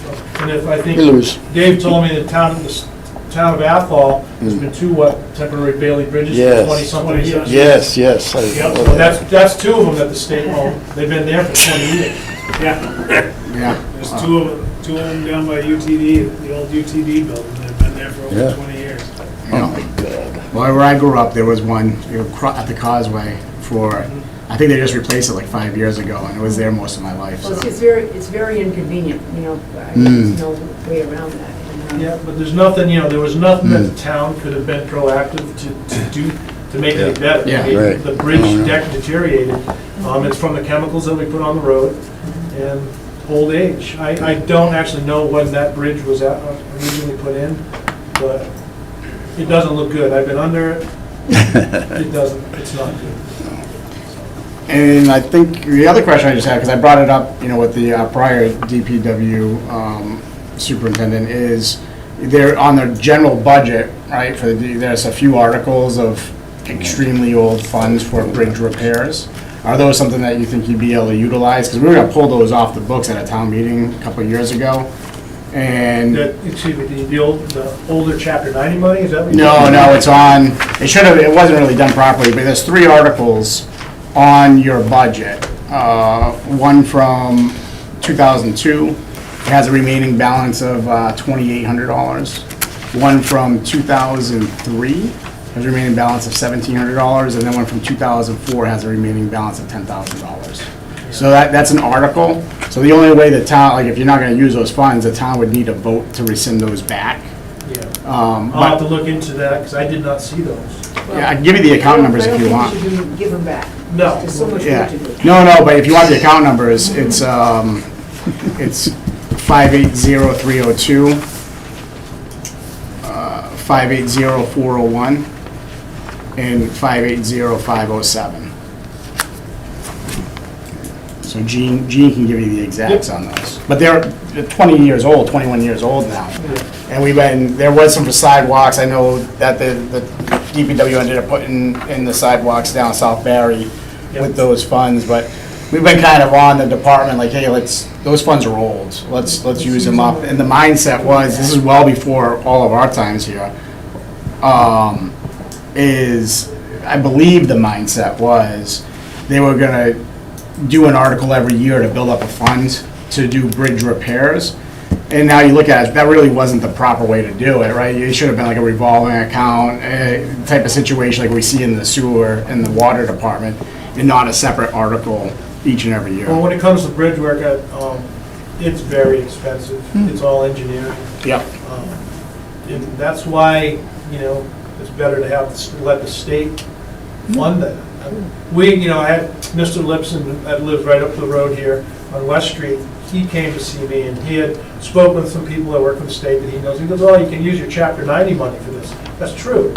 So, and if, I We think, lose. Dave told me the town of Athol, there's been two, temporary Bailey bridges for Yes. 20-something years. Yes. Yep, so that's two of them that the state owned, they've been there for 20 years. Yeah. Yeah. There's two of them down by UTD, the old UTD building, they've been there for Yeah. over 20 years. Oh, my God. Well, where I grew up, there was one at the Causeway for, I think they just replaced it like 5 years ago, and it was there most of my life, Well, so. it's very inconvenient, there's no way around that. And, Yeah, but there's nothing, there was nothing that the town could have been proactive to do, to make it better. Yeah, I mean, right. The bridge Oh, yeah. deck deteriorated, it's from the chemicals that we put on the road, and old age. I don't actually know when that bridge was originally put in, but it doesn't look good. I've been under it. It doesn't, it's not good. And I think the other question I just had, because I brought it up, with the prior DPW superintendent, is they're on their general budget, right, there's a few articles of extremely old funds for bridge repairs. Are those something that you think you'd be able to utilize? Because we were gonna pull those off the books at a town meeting a couple of years ago, and... Excuse me, the older Chapter 90 money, is that what you're No, saying? no, it wasn't really done properly, but there's 3 articles on your budget. One from 2002, it has a remaining balance of $2,800. One from 2003, has a remaining balance of $1,700, and then one from 2004 has a remaining balance of $10,000. So that's an article. So the only way the town, like if you're not gonna use those funds, the town would need a vote to rescind those back. Yeah. I'll have to look into that, because I did not see those. Yeah, I can give you the account numbers if you want. I don't think you should give them back. No. There's so much Yeah, work to do. no, but if you want the account numbers, it's 580302, 580401, and 580507. So Gene can give you the exacts on those. But they're 20 years old, 21 years old now. And there was some for sidewalks. I know that the DPW ended up putting in the sidewalks down South Barre with those funds, but we've been kind of on the department, like, hey, those funds are old. Let's use them up. And the mindset was, this is well before all of our times here, I believe the mindset was they were gonna do an article every year to build up a fund to do bridge repairs. And now you look at it, that really wasn't the proper way to do it, right? It should have been like a revolving account type of situation like we see in the sewer and the water department, and not a separate article each and every year. Well, when it comes to bridge work, it's very expensive. It's all engineering. Yep. And that's why, it's better to let the state fund that. I had Mr. Lipson that lives right up the road here on West Street. He came to see me, and he had spoken with some people that work for the state that he knows. He goes, oh, you can use your Chapter 90 money for this. That's true.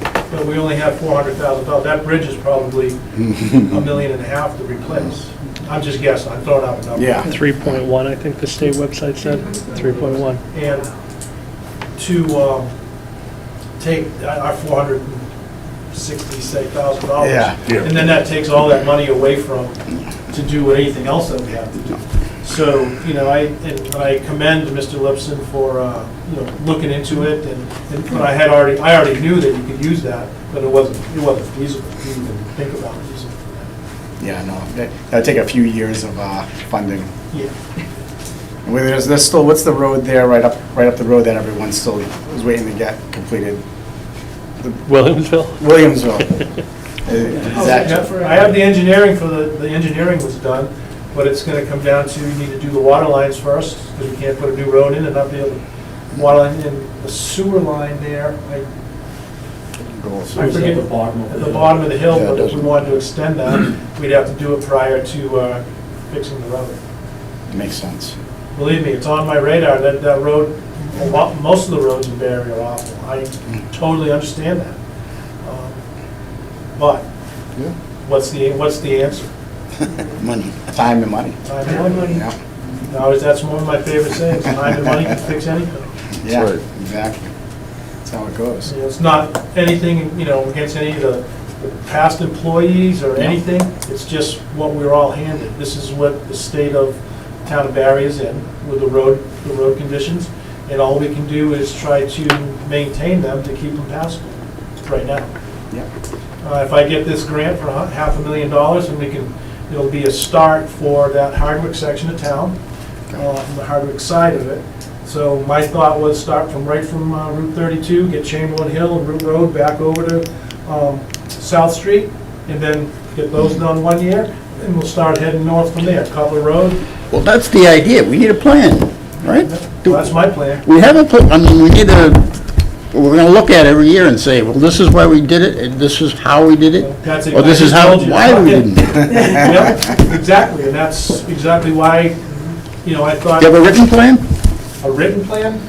But we only have $400,000. That bridge is probably $1.5 million to replace. I'm just guessing, I'm throwing out a number. Yeah. 3.1, I think the state website said, 3.1. And to take our $460,000, Yeah. and then that takes all that money away from to do anything else that we have to do. So, I commend Mr. Lipson for looking into it, but I already knew that you could use that, but it wasn't feasible to even think about using it for that. Yeah, no, that'd take a few years of funding. Yeah. And there's still, what's the road there, right up the road that everyone still is waiting to get completed? Williamsville? Williamsville. I have the engineering the engineering was done, but it's gonna come down to, you need to do the water lines first, because we can't put a new road in and not be able to, water line in, the sewer line there, I forget, At the bottom of at the the bottom of the hill, Yeah, it but if we doesn't- wanted to extend that, we'd have to do it prior to fixing the road. Makes sense. Believe me, it's on my radar, that road, most of the roads in Barre are awful. I totally understand that. But, Yeah. what's the answer? Money, time and money. Time and money. Yeah, Now, that's one of my favorite sayings, time and money can fix anything. yeah, exactly. That's how it goes. It's not anything, against any of the past employees or anything, it's just what we're all handed. This is what the state of town of Barre is in with the road conditions, and all we can do is try to maintain them to keep them passable right now. Yeah. If I get this grant for $500,000, and it'll be a start for that Hardwick section of town, the Hardwick side of it. So my thought was start from Route 32, get Chamberlain Hill and Route Road back over to South Street, and then get those done 1 year, and we'll start heading north from there, Cutler Road. Well, that's the idea. We need a plan, right? Well, that's my plan. We have a plan, we're gonna look at it every year and say, well, this is why we did it, and this is how we did it, That's it. or this is how, why we didn't. Yep, exactly, and that's exactly why you know, I thought. Do you have a written plan? A written plan?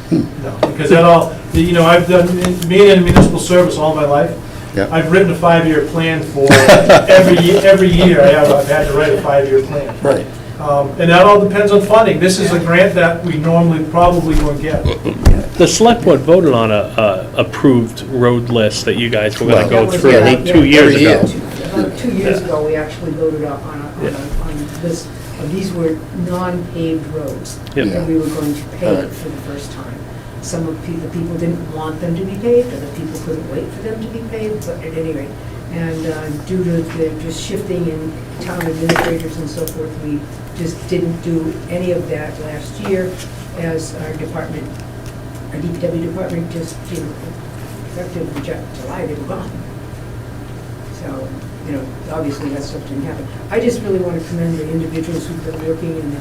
No, because that all, you know, I've done, being in municipal service all my life, Yeah. I've written a 5-year plan for every year I've had to write a 5-year plan. Right. And that all depends on funding. This is a grant that we normally probably won't get. The select board voted on a approved road list that you guys were gonna Well, go That was through about- 2 years every ago. About 2 years Yeah. ago, we actually voted on this, these were non-paved roads Yep. that we were going to Right. pave for the first time. Some of the people didn't want them to be paved, other people couldn't wait for them to be paved, but at any rate. And due to the just shifting in town administrators and so forth, we just didn't do any of that last year as our department, our DPW department just, you know, effective in July, they were gone. So, you know, obviously that stuff didn't happen. I just really want to commend the individuals who've been working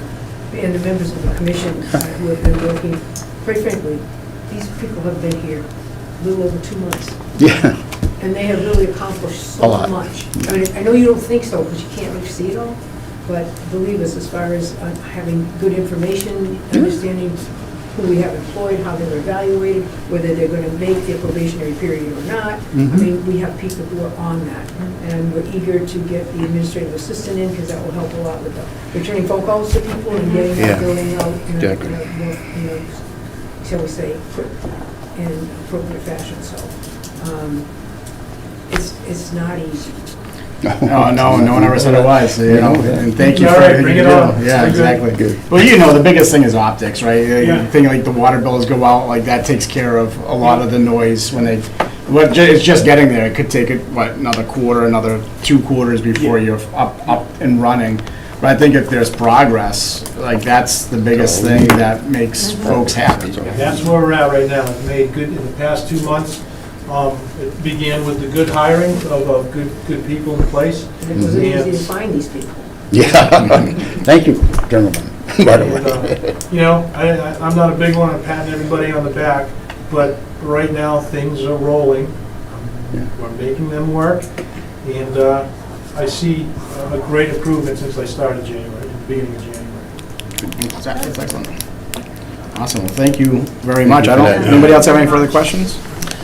and the members of the commission who have been working. Quite frankly, these people have been here a little over 2 months. Yeah. And they have really accomplished A so lot. much. I mean, I know you don't think so, because you can't really see it all, but believe us, as far as having good information, understanding who we have employed, how they're evaluated, whether they're going to make their probationary period or not. I mean, we have people who are on that, and we're eager to get the administrative assistant in, because that will help a lot with the returning phone calls to people and getting Yeah. that billing out in a Exactly. more, you know, shall we say, quick and appropriate fashion, so. It's not easy. No one ever said it was, you know, and thank you for All right, everything bring you it do. on. Yeah, We're good. exactly. Good. Well, you know, the biggest thing is optics, right? Yeah. The thing like the water bills go out, like that takes care of a lot of the noise when they, it's just getting there. It could take it, another quarter, another 2 quarters before you're up and running. But I think if there's progress, like that's the biggest thing that makes folks happy. That's where we're at right now. We've made good, in the past 2 months, it began with the good hiring of good people in place. And it wasn't Yeah. easy to find these people. Yeah. Thank you, gentlemen, by the And, way. you know, I'm not a big one on patting everybody on the back, but right now, things are rolling. We're making them work, and I see a great improvement since I started January, the beginning of January. That's excellent. Awesome, well, thank you very much. you for that. Anybody else have any further questions?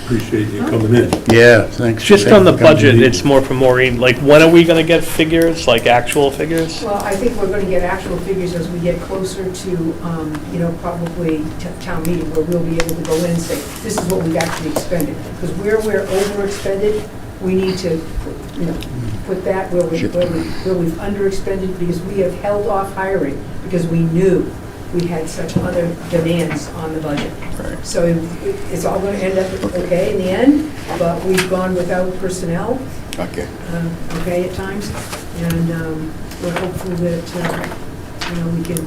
Appreciate you coming in. Yeah, thanks. Just on the Thanks for coming. budget, it's more for Maureen, like, when are we gonna get figures, like actual figures? Well, I think we're going to get actual figures as we get closer to, you know, probably town meeting, where we'll be able to go in and say, this is what we've actually expended. Because where we're overexpended, we need to, you know, put that where we've underexpended, because we have held off hiring, because we knew we had such other demands on the budget. So it's all going to end up okay in the end, but we've gone without personnel, Okay. okay, at times, and we're hopeful that, you know, we can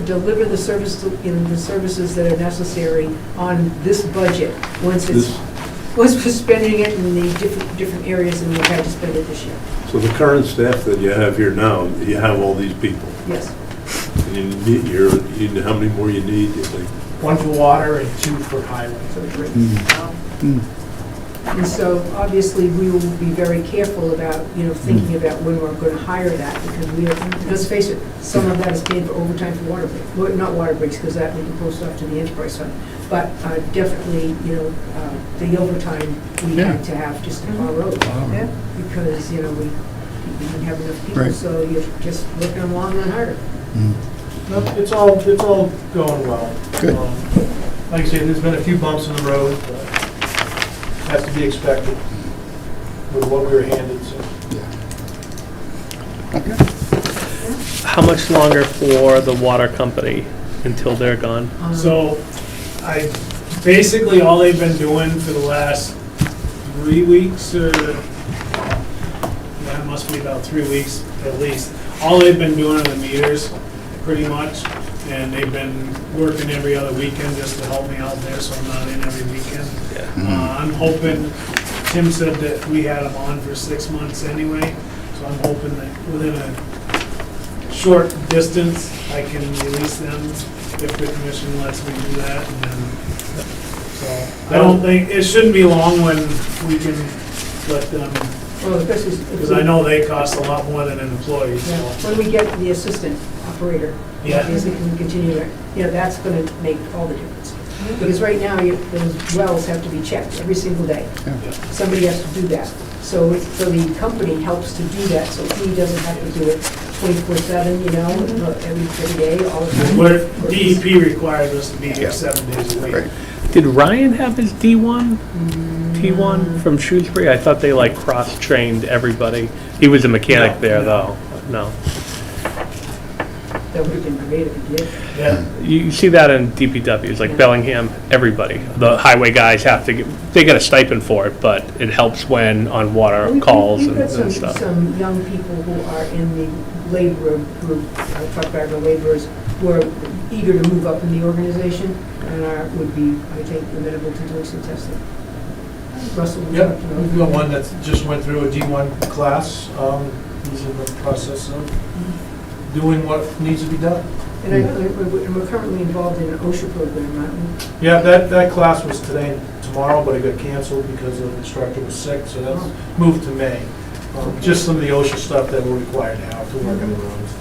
deliver the service, you know, the services that are necessary on this budget, once we're spending it in the different areas than we've had to spend it this year. So the current staff that you have here now, you have all these people. Yes. And you know how many more you need, you think? 1 for water and 2 for highway. So great. And so, obviously, we will be very careful about, you know, thinking about when we're going to hire that, because let's face it, some of that is paid for overtime for water breaks. Well, not water breaks, because that we can post off to the enterprise fund, but definitely, you know, the overtime we had to have just to plow roads. Because, you know, we didn't have enough people, Right. so you're just working them longer and harder. No, it's all going well. Good. Like I said, there's been a few bumps in the road, but that's to be expected with what we were handed, so. How much longer for the water company until they're gone? So, basically, all they've been doing for the last 3 weeks, or, that must be about 3 weeks at least, all they've been doing are the meters, pretty much, and they've been working every other weekend just to help me out there, so I'm not in every weekend. I'm hoping, Tim said that we had them on for 6 months anyway, so I'm hoping that within a short distance, I can release them if the commission lets me do that. And then, so I don't think, it shouldn't be long when we can let them Well, especially Because I know they cost a lot more than an employee, so. when we get the assistant operator, Yeah. obviously can continue, that's gonna make all the difference. Because right now, those wells have to be checked every single day. Somebody has to do that. So the company helps to do that, so he doesn't have to do it 24/7, every day, all the time. Where DEP requires us to be here 7 days a week. Right. Did Ryan have his D1, T1 from Shrewsbury? I thought they like cross-trained everybody. He was a mechanic there, though. No. That would have been great if he did. Yeah. You see that in DPWs, like Bellingham, everybody. The highway guys have to they get a stipend for it, but it helps when on water calls We've and got and stuff. some young people who are in the laborer group, truck driver laborers, who are eager to move up in the organization and would be, I think, amenable to doing some testing. Russell? would Yep, like to know. we've got one that just went through a D1 class. He's in the process of doing what needs to be done. And we're currently involved in an OSHA program, aren't we? Yeah, that class was today and tomorrow, but it got canceled because the instructor was sick, so that's moved to May. Just some of the OSHA stuff that we're required to have to work on the roads.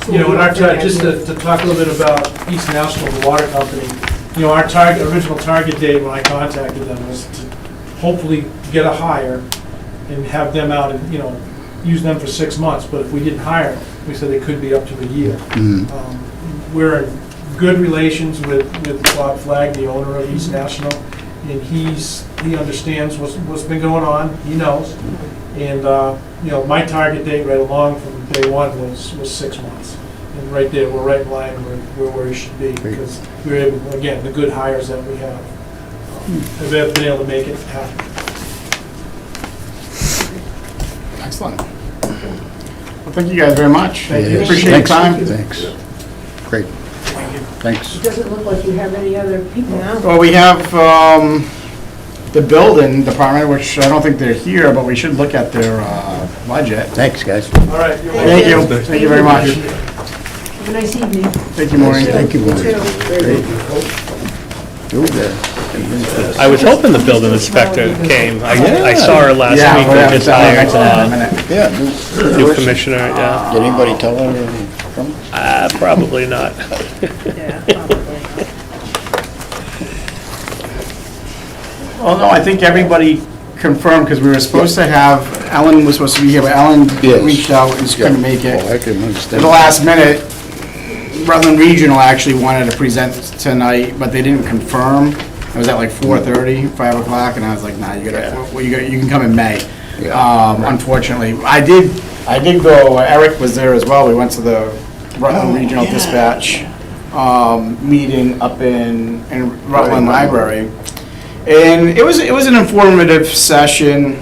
In our just to talk a little bit about East National, the water company, our original target date when I contacted them was to hopefully get a hire and have them out and, use them for 6 months, but if we didn't hire, we said it could be up to a year. We're in good relations with Bob Flagg, the owner of East National, and he understands what's been going on, he knows. And, my target date right along from day one was 6 months. And right there, we're right in line where we should be, because we were able, again, the good hires that we have, have been able to make it happen. Excellent. Well, thank you guys very much. Thank you. Appreciate your time. Thanks. Great. Thanks. It doesn't look like you have any other people now. Well, we have the building department, which I don't think they're here, but we should look at their budget. Thanks, guys. All right. Thank you. Thank you very much. Have a nice evening. Thank you, Maureen. Thank you, Maureen. Too. Great. You're there. I was hoping the building inspector came. I saw her last Yeah, week. we'll We have just to hired next time in a minute. Yeah. new commissioner, yeah. Did anybody tell her to come? Probably not. Yeah, probably. Well, no, I think everybody confirmed, because we were supposed to have, Ellen was supposed to be here, but Ellen Yes. reached out and just couldn't make it. Oh, I can At understand. the last minute, Rutland Regional actually wanted to present tonight, but they didn't confirm. It was at like 4:30, 5 o'clock, and I was like, nah, you can come in May. Yeah. Unfortunately, I did go, Eric was there as well. We went to the Rutland Regional Dispatch meeting up in Rutland Library. And it was an informative session.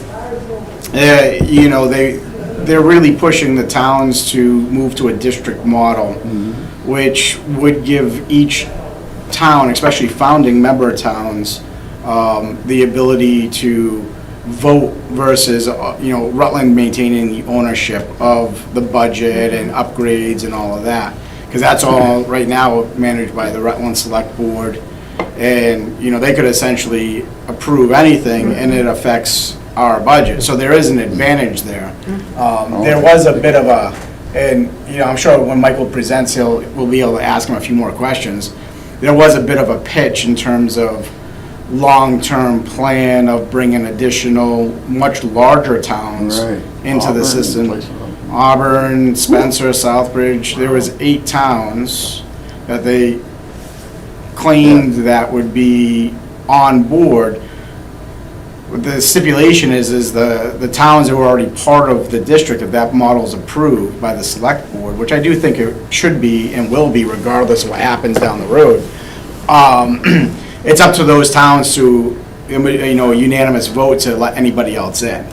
They're really pushing the towns to move to a district model, which would give each town, especially founding member towns, the ability to vote versus, Rutland maintaining the ownership of the budget and upgrades and all of that. Because that's all right now managed by the Rutland Select Board. And, they could essentially approve anything and it affects our budget. So there is an advantage there. There was a bit of and, I'm sure when Michael presents, we'll be able to ask him a few more questions. There was a bit of a pitch in terms of long-term plan of bringing additional, much larger towns into the system. Auburn, Spencer, Southbridge, there was 8 towns that they claimed that would be on board. The stipulation is the towns that were already part of the district, if that model is approved by the select board, which I do think it should be and will be regardless of what happens down the road. It's up to those towns to, unanimous vote to let anybody else in.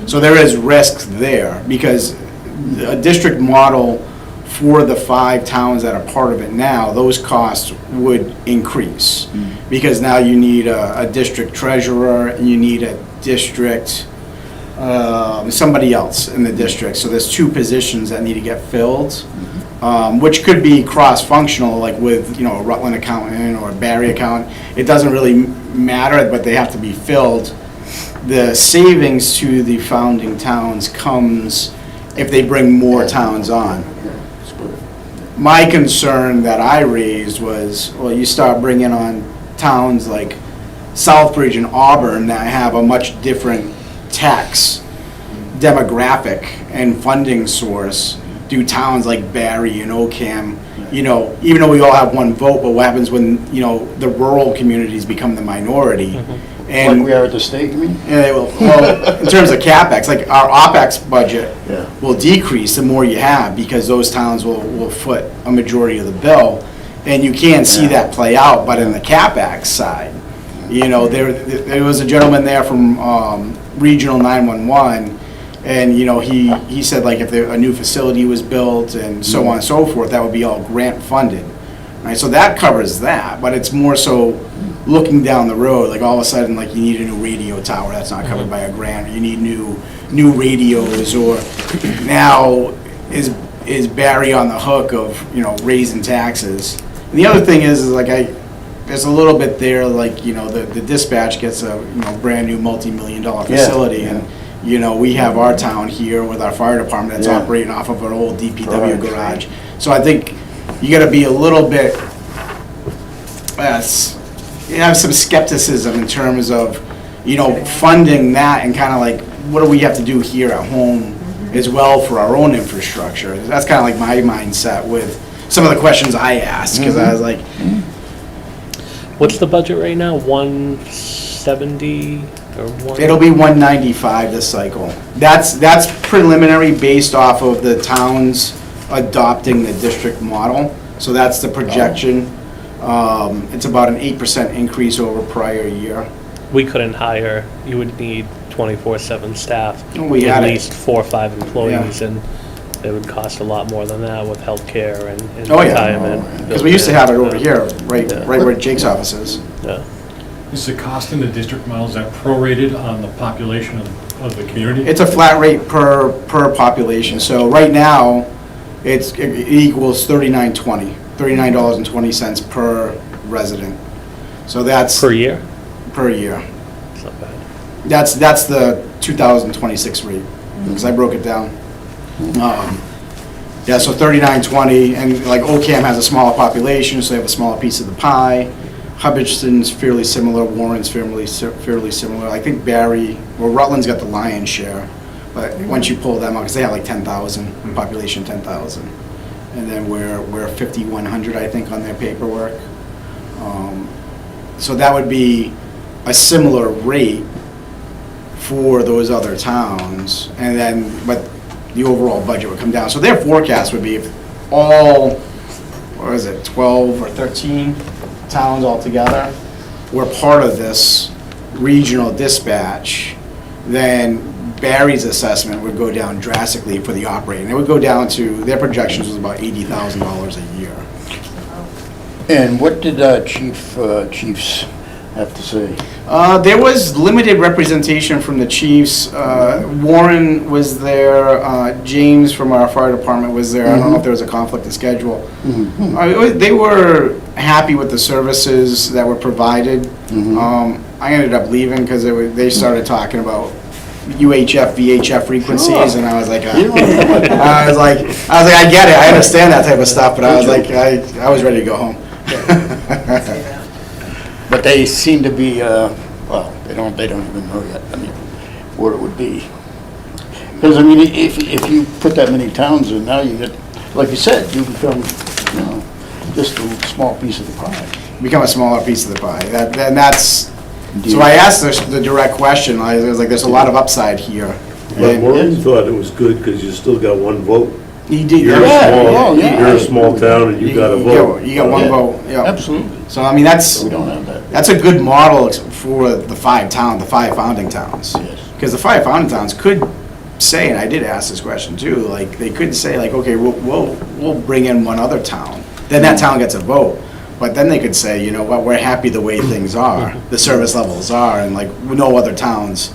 So there is risk there, because a district model for the 5 towns that are part of it now, those costs would increase. Because now you need a district treasurer, and you need a district, somebody else in the district. So there's 2 positions that need to get filled, which could be cross-functional, like with, a Rutland accountant or a Barre accountant. It doesn't really matter, but they have to be filled the savings to the founding towns comes if they bring more towns on. My concern that I raised was, well, you start bringing on towns like Southbridge and Auburn that have a much different tax demographic and funding source. Do towns like Barre and Ocam, you know, even though we all have one vote, but what happens when, you know, the rural communities become the minority? And Like we are at the state, you mean? yeah, they will. Well, in terms of CapEx, like our OpEx budget Yeah. will decrease the more you have, because those towns will foot a majority of the bill. And you can see that play out, but in the CapEx side, you know, there was a gentleman there from Regional 911, and, you know, he said, like, if a new facility was built and so on and so forth, that would be all grant funded. Right, so that covers that, but it's more so looking down the road, like all of a sudden, like, you need a new radio tower, that's not covered by a grant, or you need new radios, or now is Barry on the hook of, you know, raising taxes. And the other thing is like, there's a little bit there, like, you know, the dispatch gets a, you know, brand new multi-million-dollar facility, and, you know, we have our town here with our fire department that's operating off of an old DPW garage. So I think you gotta be a little bit, you have some skepticism in terms of, you know, funding that, and kind of like, what do we have to do here at home as well for our own infrastructure? That's kind of like my mindset with some of the questions I asked, because I was like, What's the budget right now? 170 or 1? it'll be 195 this cycle. That's preliminary based off of the towns adopting the district model. So that's the projection. It's about an 8% increase over prior year. We couldn't hire, you would need 24/7 staff. We had At it. least 4 or 5 employees, Yeah. and it would cost a lot more than that with healthcare and Oh, yeah. retirement. Because we used to have it over here, right Yeah. where Jake's office is. Yeah. Is the cost in the district model, is that prorated on the population of the community? It's a flat rate per population. So right now, it equals $39.20 per resident. So that's Per year? per year. It's not bad. That's the 2026 rate, because I broke it down. Yeah, so 39.20, and like Ocam has a smaller population, so they have a smaller piece of the pie. Hubbardston's fairly similar, Warren's fairly similar. I think Barre, well, Rutland's got the lion's share, but once you pull them out, because they have like 10,000, population 10,000. And then we're 5,100, I think, on their paperwork. So that would be a similar rate for those other towns, and then, but the overall budget would come down. So their forecast would be if all, what is it, 12 or 13 towns altogether were part of this regional dispatch, then Barry's assessment would go down drastically for the operating. It would go down to, their projections was about $80,000 a year. And what did chiefs have to say? There was limited representation from the chiefs. Warren was there, James from our fire department was there. I don't know if there was a conflict of schedule. They were happy with the services that were provided. I ended up leaving because they started talking about UHF, VHF frequencies, and I was like, I get it, I understand that type of stuff, but I was like, I was ready to go home. But they seem to be, well, they don't even know yet, I mean, what it would be. Because, I mean, if you put that many towns in, now you get, like you said, you become, you know, just a small piece of the pie. Become a smaller piece of the pie. And that's, so I asked the direct question, I was like, there's a lot of upside here. But Warren thought it was good because you still got one vote. He did, You're yeah. a small town and you got a vote. You got one vote, yeah. Absolutely. So, I mean, We don't have that. that's a good model for the five founding towns. Yes. Because the 5 founding towns could say, and I did ask this question too, like, they could say, like, okay, we'll bring in one other town. Then that town gets a vote. But then they could say, you know what, we're happy the way things are, the service levels are, and like, no other towns,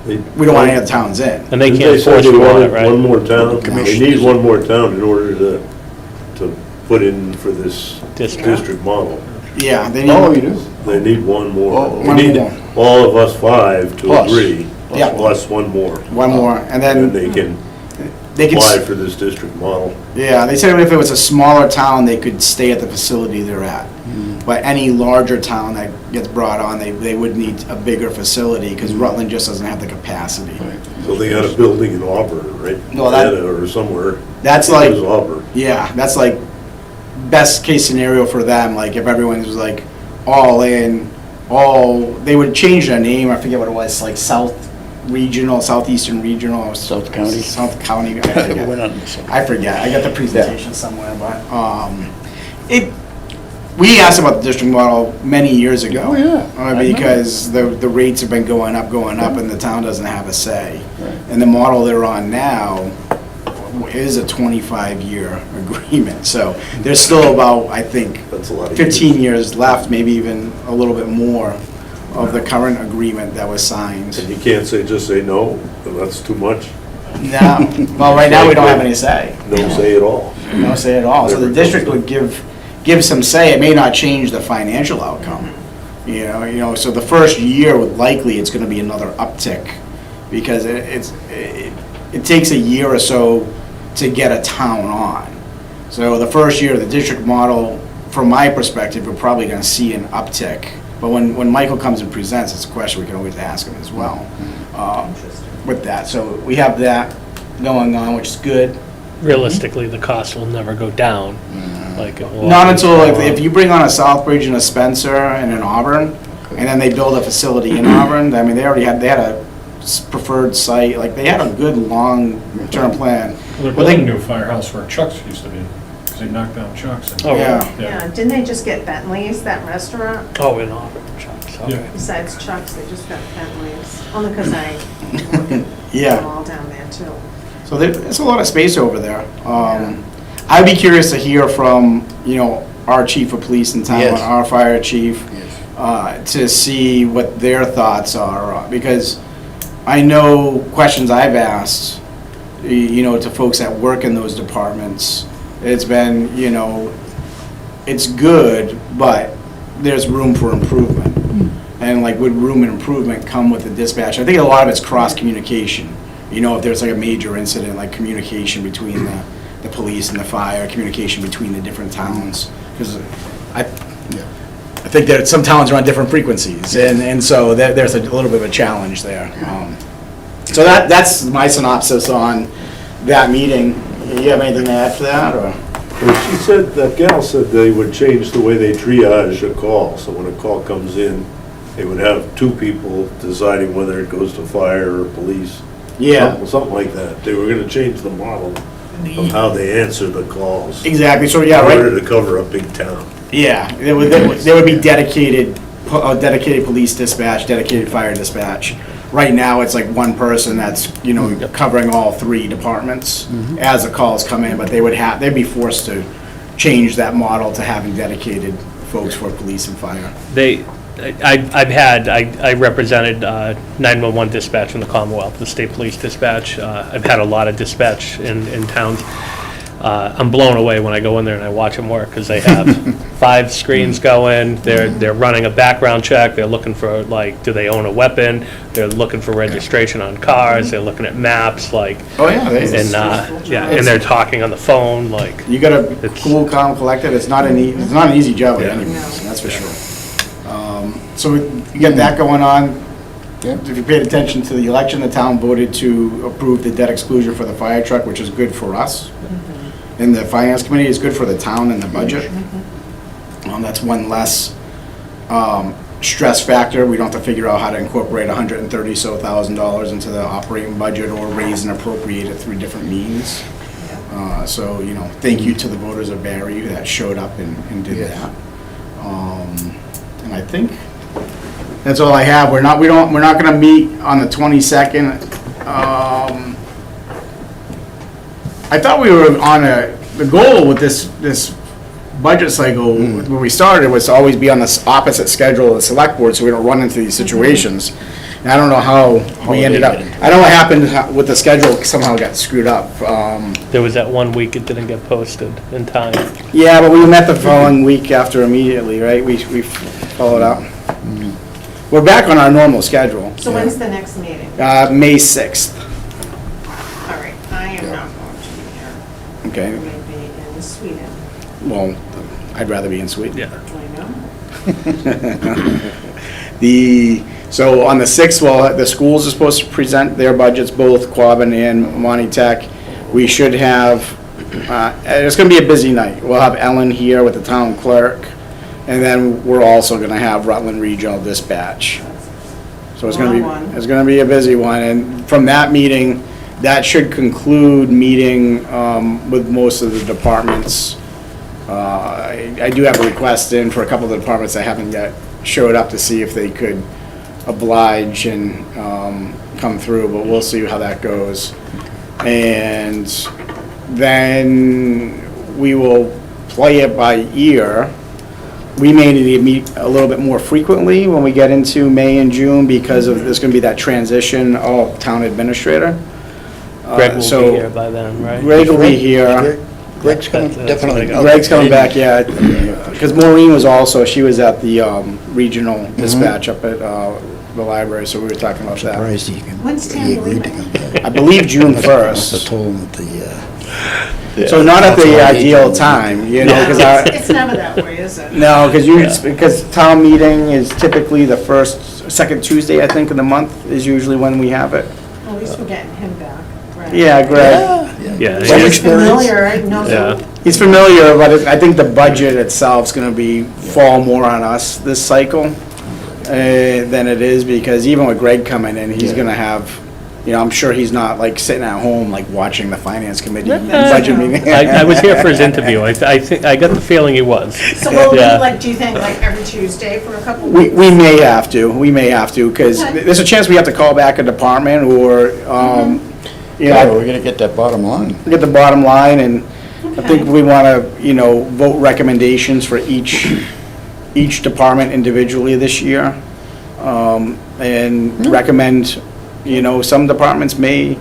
we don't want any other towns in. And they Didn't can't say force they you on it, wanted right? one more town? They Commission. need one more town in order to put in for this District. district model. Yeah, they Oh, you need, do? They need one more. Oh, We one need more. all of us 5 to Plus. agree, Yeah. plus one more. One more, and And then they can they apply could, for this district model. yeah, they said if it was a smaller town, they could stay at the facility they're at. But any larger town that gets brought on, they would need a bigger facility, because Rutland just doesn't have the capacity. So they got a building in Auburn, right? Well, that- Or somewhere. That's It like, was Auburn. yeah, that's like best case scenario for them, like if everyone was like all in, they would change their name, I forget what it was, like Southeastern Regional. South County? South County, I We're forget. not in the same. I forget, I got the presentation somewhere, but, we asked about the district model many years ago. Oh, yeah. I know. Because the rates have been going up, and the town doesn't have a say. Right. And the model they're on now is a 25-year agreement, so there's still about, I think, That's a lot of 15 years left, maybe even a little bit more of the current agreement that was signed. And you can't just say no, and that's too much. No, well, right now, we don't have any say. No say at all. No say at all. So the Never district comes would give some say. It may not change the financial outcome. You know, so the first year would likely, it's gonna be another uptick, because it takes a year or so to get a town on. So the first year, the district model, from my perspective, we're probably gonna see an uptick. But when Michael comes and presents, it's a question we can always ask him as well, with that. So we have that going on, which is good. Realistically, the cost will never go down, like it will. Not until, always go if up. you bring on a Southbridge and a Spencer and an Auburn, and then they build a facility in Auburn, I mean, they had a preferred site, like, they had a good long-term plan. Well, they're building a new firehouse where Chuck's used to be, because they knocked down Chuck's. and- Oh, Yeah. Yeah, didn't they just get Bentley's, that restaurant? Oh, in Auburn, shops, okay. Yeah. Besides Chuck's, they just got Bentley's, only because I work them Yeah, all down there too. so there's a lot of space over there. I'd be curious to hear from, our chief of police in town, Yes. our fire chief, Yes. to see what their thoughts are, because I know questions I've asked, to folks that work in those departments, it's been, it's good, but there's room for improvement. And like, would room and improvement come with the dispatch? I think a lot of it's cross-communication. If there's like a major incident, like communication between the police and the fire, communication between the different towns. Because I think that some towns are on different frequencies, and so there's a little bit of a challenge there. So that's my synopsis on that meeting. You have anything to add to that, or? Well, she said, that gal said they would change the way they triage a call, so when a call comes in, they would have 2 people deciding whether it goes to fire or police. Yeah, Something like that. They were gonna change the model of how they answer the calls. exactly, so yeah, In right, order to cover a big town. yeah, there would be dedicated police dispatch, dedicated fire dispatch. Right now, it's like one person that's, covering all 3 departments as the calls come in, but they'd be forced to change that model to having dedicated folks for police and fire. I represented 911 dispatch in the Commonwealth, the state police dispatch. I've had a lot of dispatch in towns. I'm blown away when I go in there and I watch them work, because they have 5 screens going, they're running a background check, they're looking for, like, do they own a weapon? They're looking for registration on cars, they're looking at maps, like, Oh, yeah, and they're talking on the phone, like, You gotta It's- cool, calm, collected. It's not an easy job by any means, that's for sure. So you get that going on. Yeah. If you paid attention to the election, the town voted to approve the debt exclusion for the fire truck, which is good for us. And the finance committee is good for the town and the budget. That's one less stress factor. We don't have to figure out how to incorporate $130,000 into the operating budget or raise and appropriate it through different means. So, thank you to the voters of Barre that showed up and did Yes. that. And I think that's all I have. We're not gonna meet on the 22nd. I thought we were on the goal with this budget cycle, when we started, was to always be on the opposite schedule of the select board, so we don't run into these situations. And I don't know how we ended up, Holiday. I don't know what happened with the schedule, somehow got screwed up. There was that one week it didn't get posted in time. Yeah, but we met the following week after immediately, right? We followed up. We're back on our normal schedule. So when's the next meeting? May 6th, All right, I am not going to be here. I okay? may be in Sweden. Well, I'd rather be in Sweden. Yeah. I know. So on the 6th, well, the schools are supposed to present their budgets, both Quabbin and Monty Tech. We should have, it's gonna be a busy night. We'll have Ellen here with the town clerk, and then we're also gonna have Rutland Regional Dispatch. So it's Long one. gonna be a busy one, and from that meeting, that should conclude meeting with most of the departments. I do have a request in for a couple of the departments that haven't yet showed up to see if they could oblige and come through, but we'll see how that goes. And then we will play it by ear. We may need to meet a little bit more frequently when we get into May and June because of, there's gonna be that transition of town administrator. Greg will So be here by then, right? Greg will be here. Greg's coming, That's definitely. what I got. Greg's coming back, yeah, because Maureen was also, she was at the regional dispatch up at the library, so we were talking about that. Surprised he can. When's Tam he agreed to leaving? come back. I believe June I 1st, told him that so not at the That's all ideal he- time, you know, No, because It's never that way, is it? no, because town meeting is typically the second Tuesday, I think, of the month is usually when we have it. At least we're getting him back, right? Yeah, Greg, Yeah, Some yeah. He's experience. familiar, right? Knows Yeah. he's familiar, but I think the budget itself's gonna fall more on us this cycle than it is, because even with Greg coming in, he's gonna have, you know, I'm sure he's not like sitting at home, like watching the finance committee budget meeting. I was here for his interview. I think, I got the feeling he was. So will we, Yeah. like, do you think, like, every Tuesday for a couple We weeks? may have to, because Okay. there's a chance we have to call back a department or, you Yeah, know, we're gonna get that bottom line. get the bottom line, and I think Okay. we want to, you know, vote recommendations for each department individually this year, and recommend, you know, some departments may,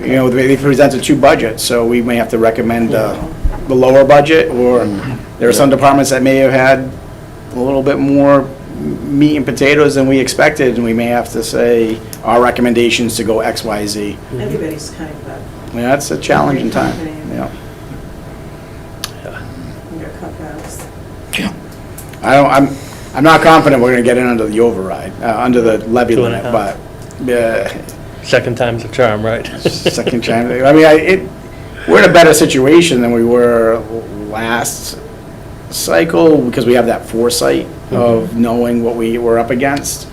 you know, they presented 2 budgets, so we may have to recommend the lower budget, or there are some departments that may have had a little bit more meat and potatoes than we expected, and we may have to say our recommendations to go X, Y, Z. Everybody's kind of Yeah, that's a challenging time, yeah. under cutbacks. I'm not confident we're gonna get in under the override, under the levy 2.5. limit, but, yeah, Second time's a charm, right? second time, I mean, we're in a better situation than we were last cycle, because we have that foresight of knowing what we were up against.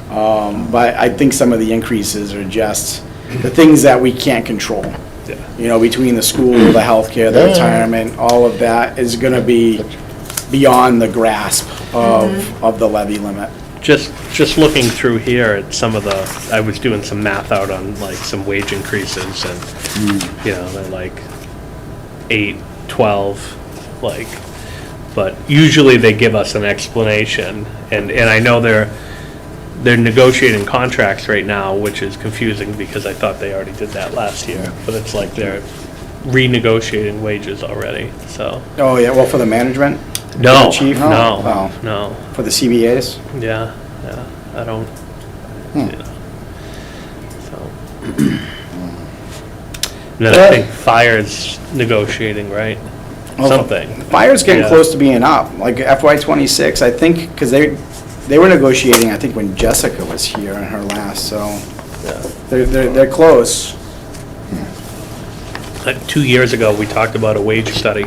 But I think some of the increases are just the things that we can't control. Yeah. You know, between the school, the healthcare, the Yeah. retirement, all of that is gonna be beyond the grasp of the levy limit. Just looking through here at some of the, I was doing some math out on like some wage increases and, you know, they're like 8, 12, like, but usually they give us an explanation, and I know they're negotiating contracts right now, which is confusing because I thought they already did that last year, but it's like they're renegotiating wages already, so. Oh, yeah, well, for the management? No, The chief? no, Oh. no, For the CBAs? yeah, I don't, you know, so. And then I think fire's negotiating, right? Something. Fire's getting Yeah. close to being up, like FY '26, I think, because they were negotiating, I think, when Jessica was here in her last, so Yeah. they're close. Like 2 years ago, we talked about a wage study.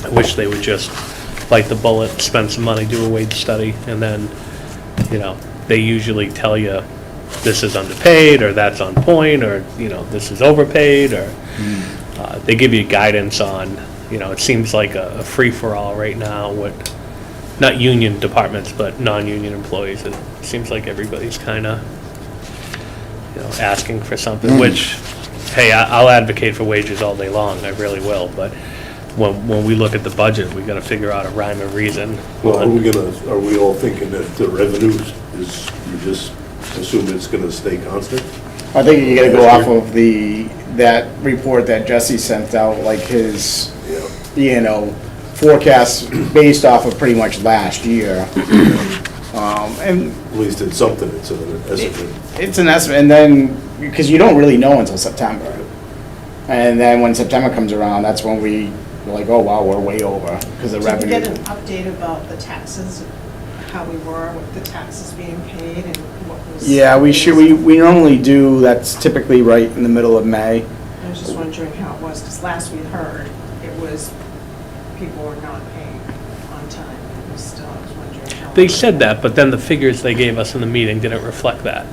I wish they would just bite the bullet, spend some money, do a wage study, and then, you know, they usually tell you this is underpaid, or that's on point, or, you know, this is overpaid, or they give you guidance on, you know, it seems like a free-for-all right now with, not union departments, but non-union employees. It seems like everybody's kind of, you know, asking for something, which, hey, I'll advocate for wages all day long, I really will, but when we look at the budget, we gotta figure out a rhyme or reason. Well, are we all thinking that the revenues is, you just assume it's gonna stay constant? I think you gotta go off of that report that Jesse sent out, like his, Yeah. forecast based off of pretty much last year. And At least it's something, it's an estimate. it's an estimate, and then, because you don't really know until September. And then when September comes around, that's when we're like, oh, wow, we're way over, because the Did we get an revenue. update about the taxes, how we were with the taxes being paid and what was? Yeah, we normally do, that's typically right in the middle of May. I was just wondering how it was, because last we heard, it was, people were not paying on time. It was still, I was wondering how. They said that, but then the figures they gave us in the meeting didn't reflect that.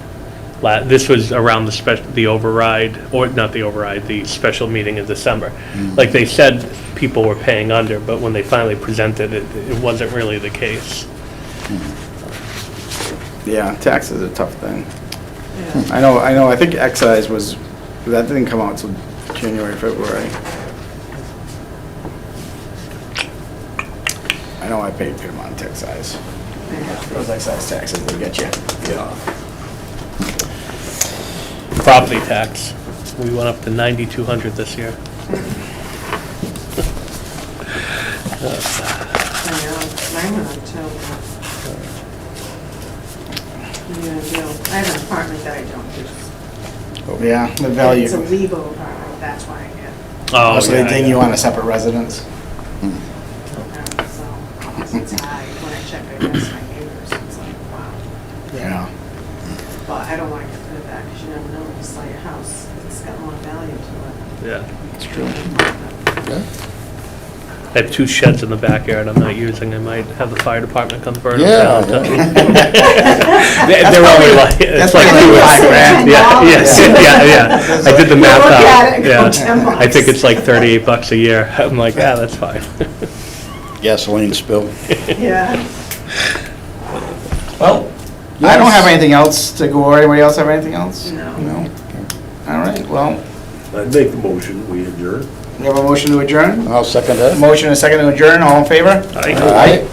This was around the override, or not the override, the special meeting in December. Like they said, people were paying under, but when they finally presented it, it wasn't really the case. Yeah, taxes are a tough thing. Yeah. I know, I think excise was, that didn't come out till January, February. I know I paid a good amount of excise. Those excise taxes, they get you. Yeah. Property tax, we went up to 9,200 this year. I know, mine went up too. I have an apartment that I don't use. Yeah, the value. It's a legal apartment, that's why I get, Oh, So they yeah, ding yeah. you on a separate residence? so it's high. When I check against my neighbors, it's like, wow. Yeah. But I don't want to get rid of that, because you never know, when you sell your house, it's got more value to Yeah. It's true. it. I have 2 sheds in the backyard I'm not using. I might have the fire department come burn them Yeah, down. yeah. They're only like, it's like probably like $5,000. Yeah, yes, yeah. I did the math Look at it, out. go 10 Yeah. bucks. I think it's like $38 a year. I'm like, yeah, that's fine. Gasoline spill. Yeah. Well, I don't have anything else to go, anybody else have anything else? No. No? All right, well, I'd make the motion, we adjourn. we have a motion to adjourn? I'll second that. Motion and a second to adjourn, all in favor? Aye. Aye.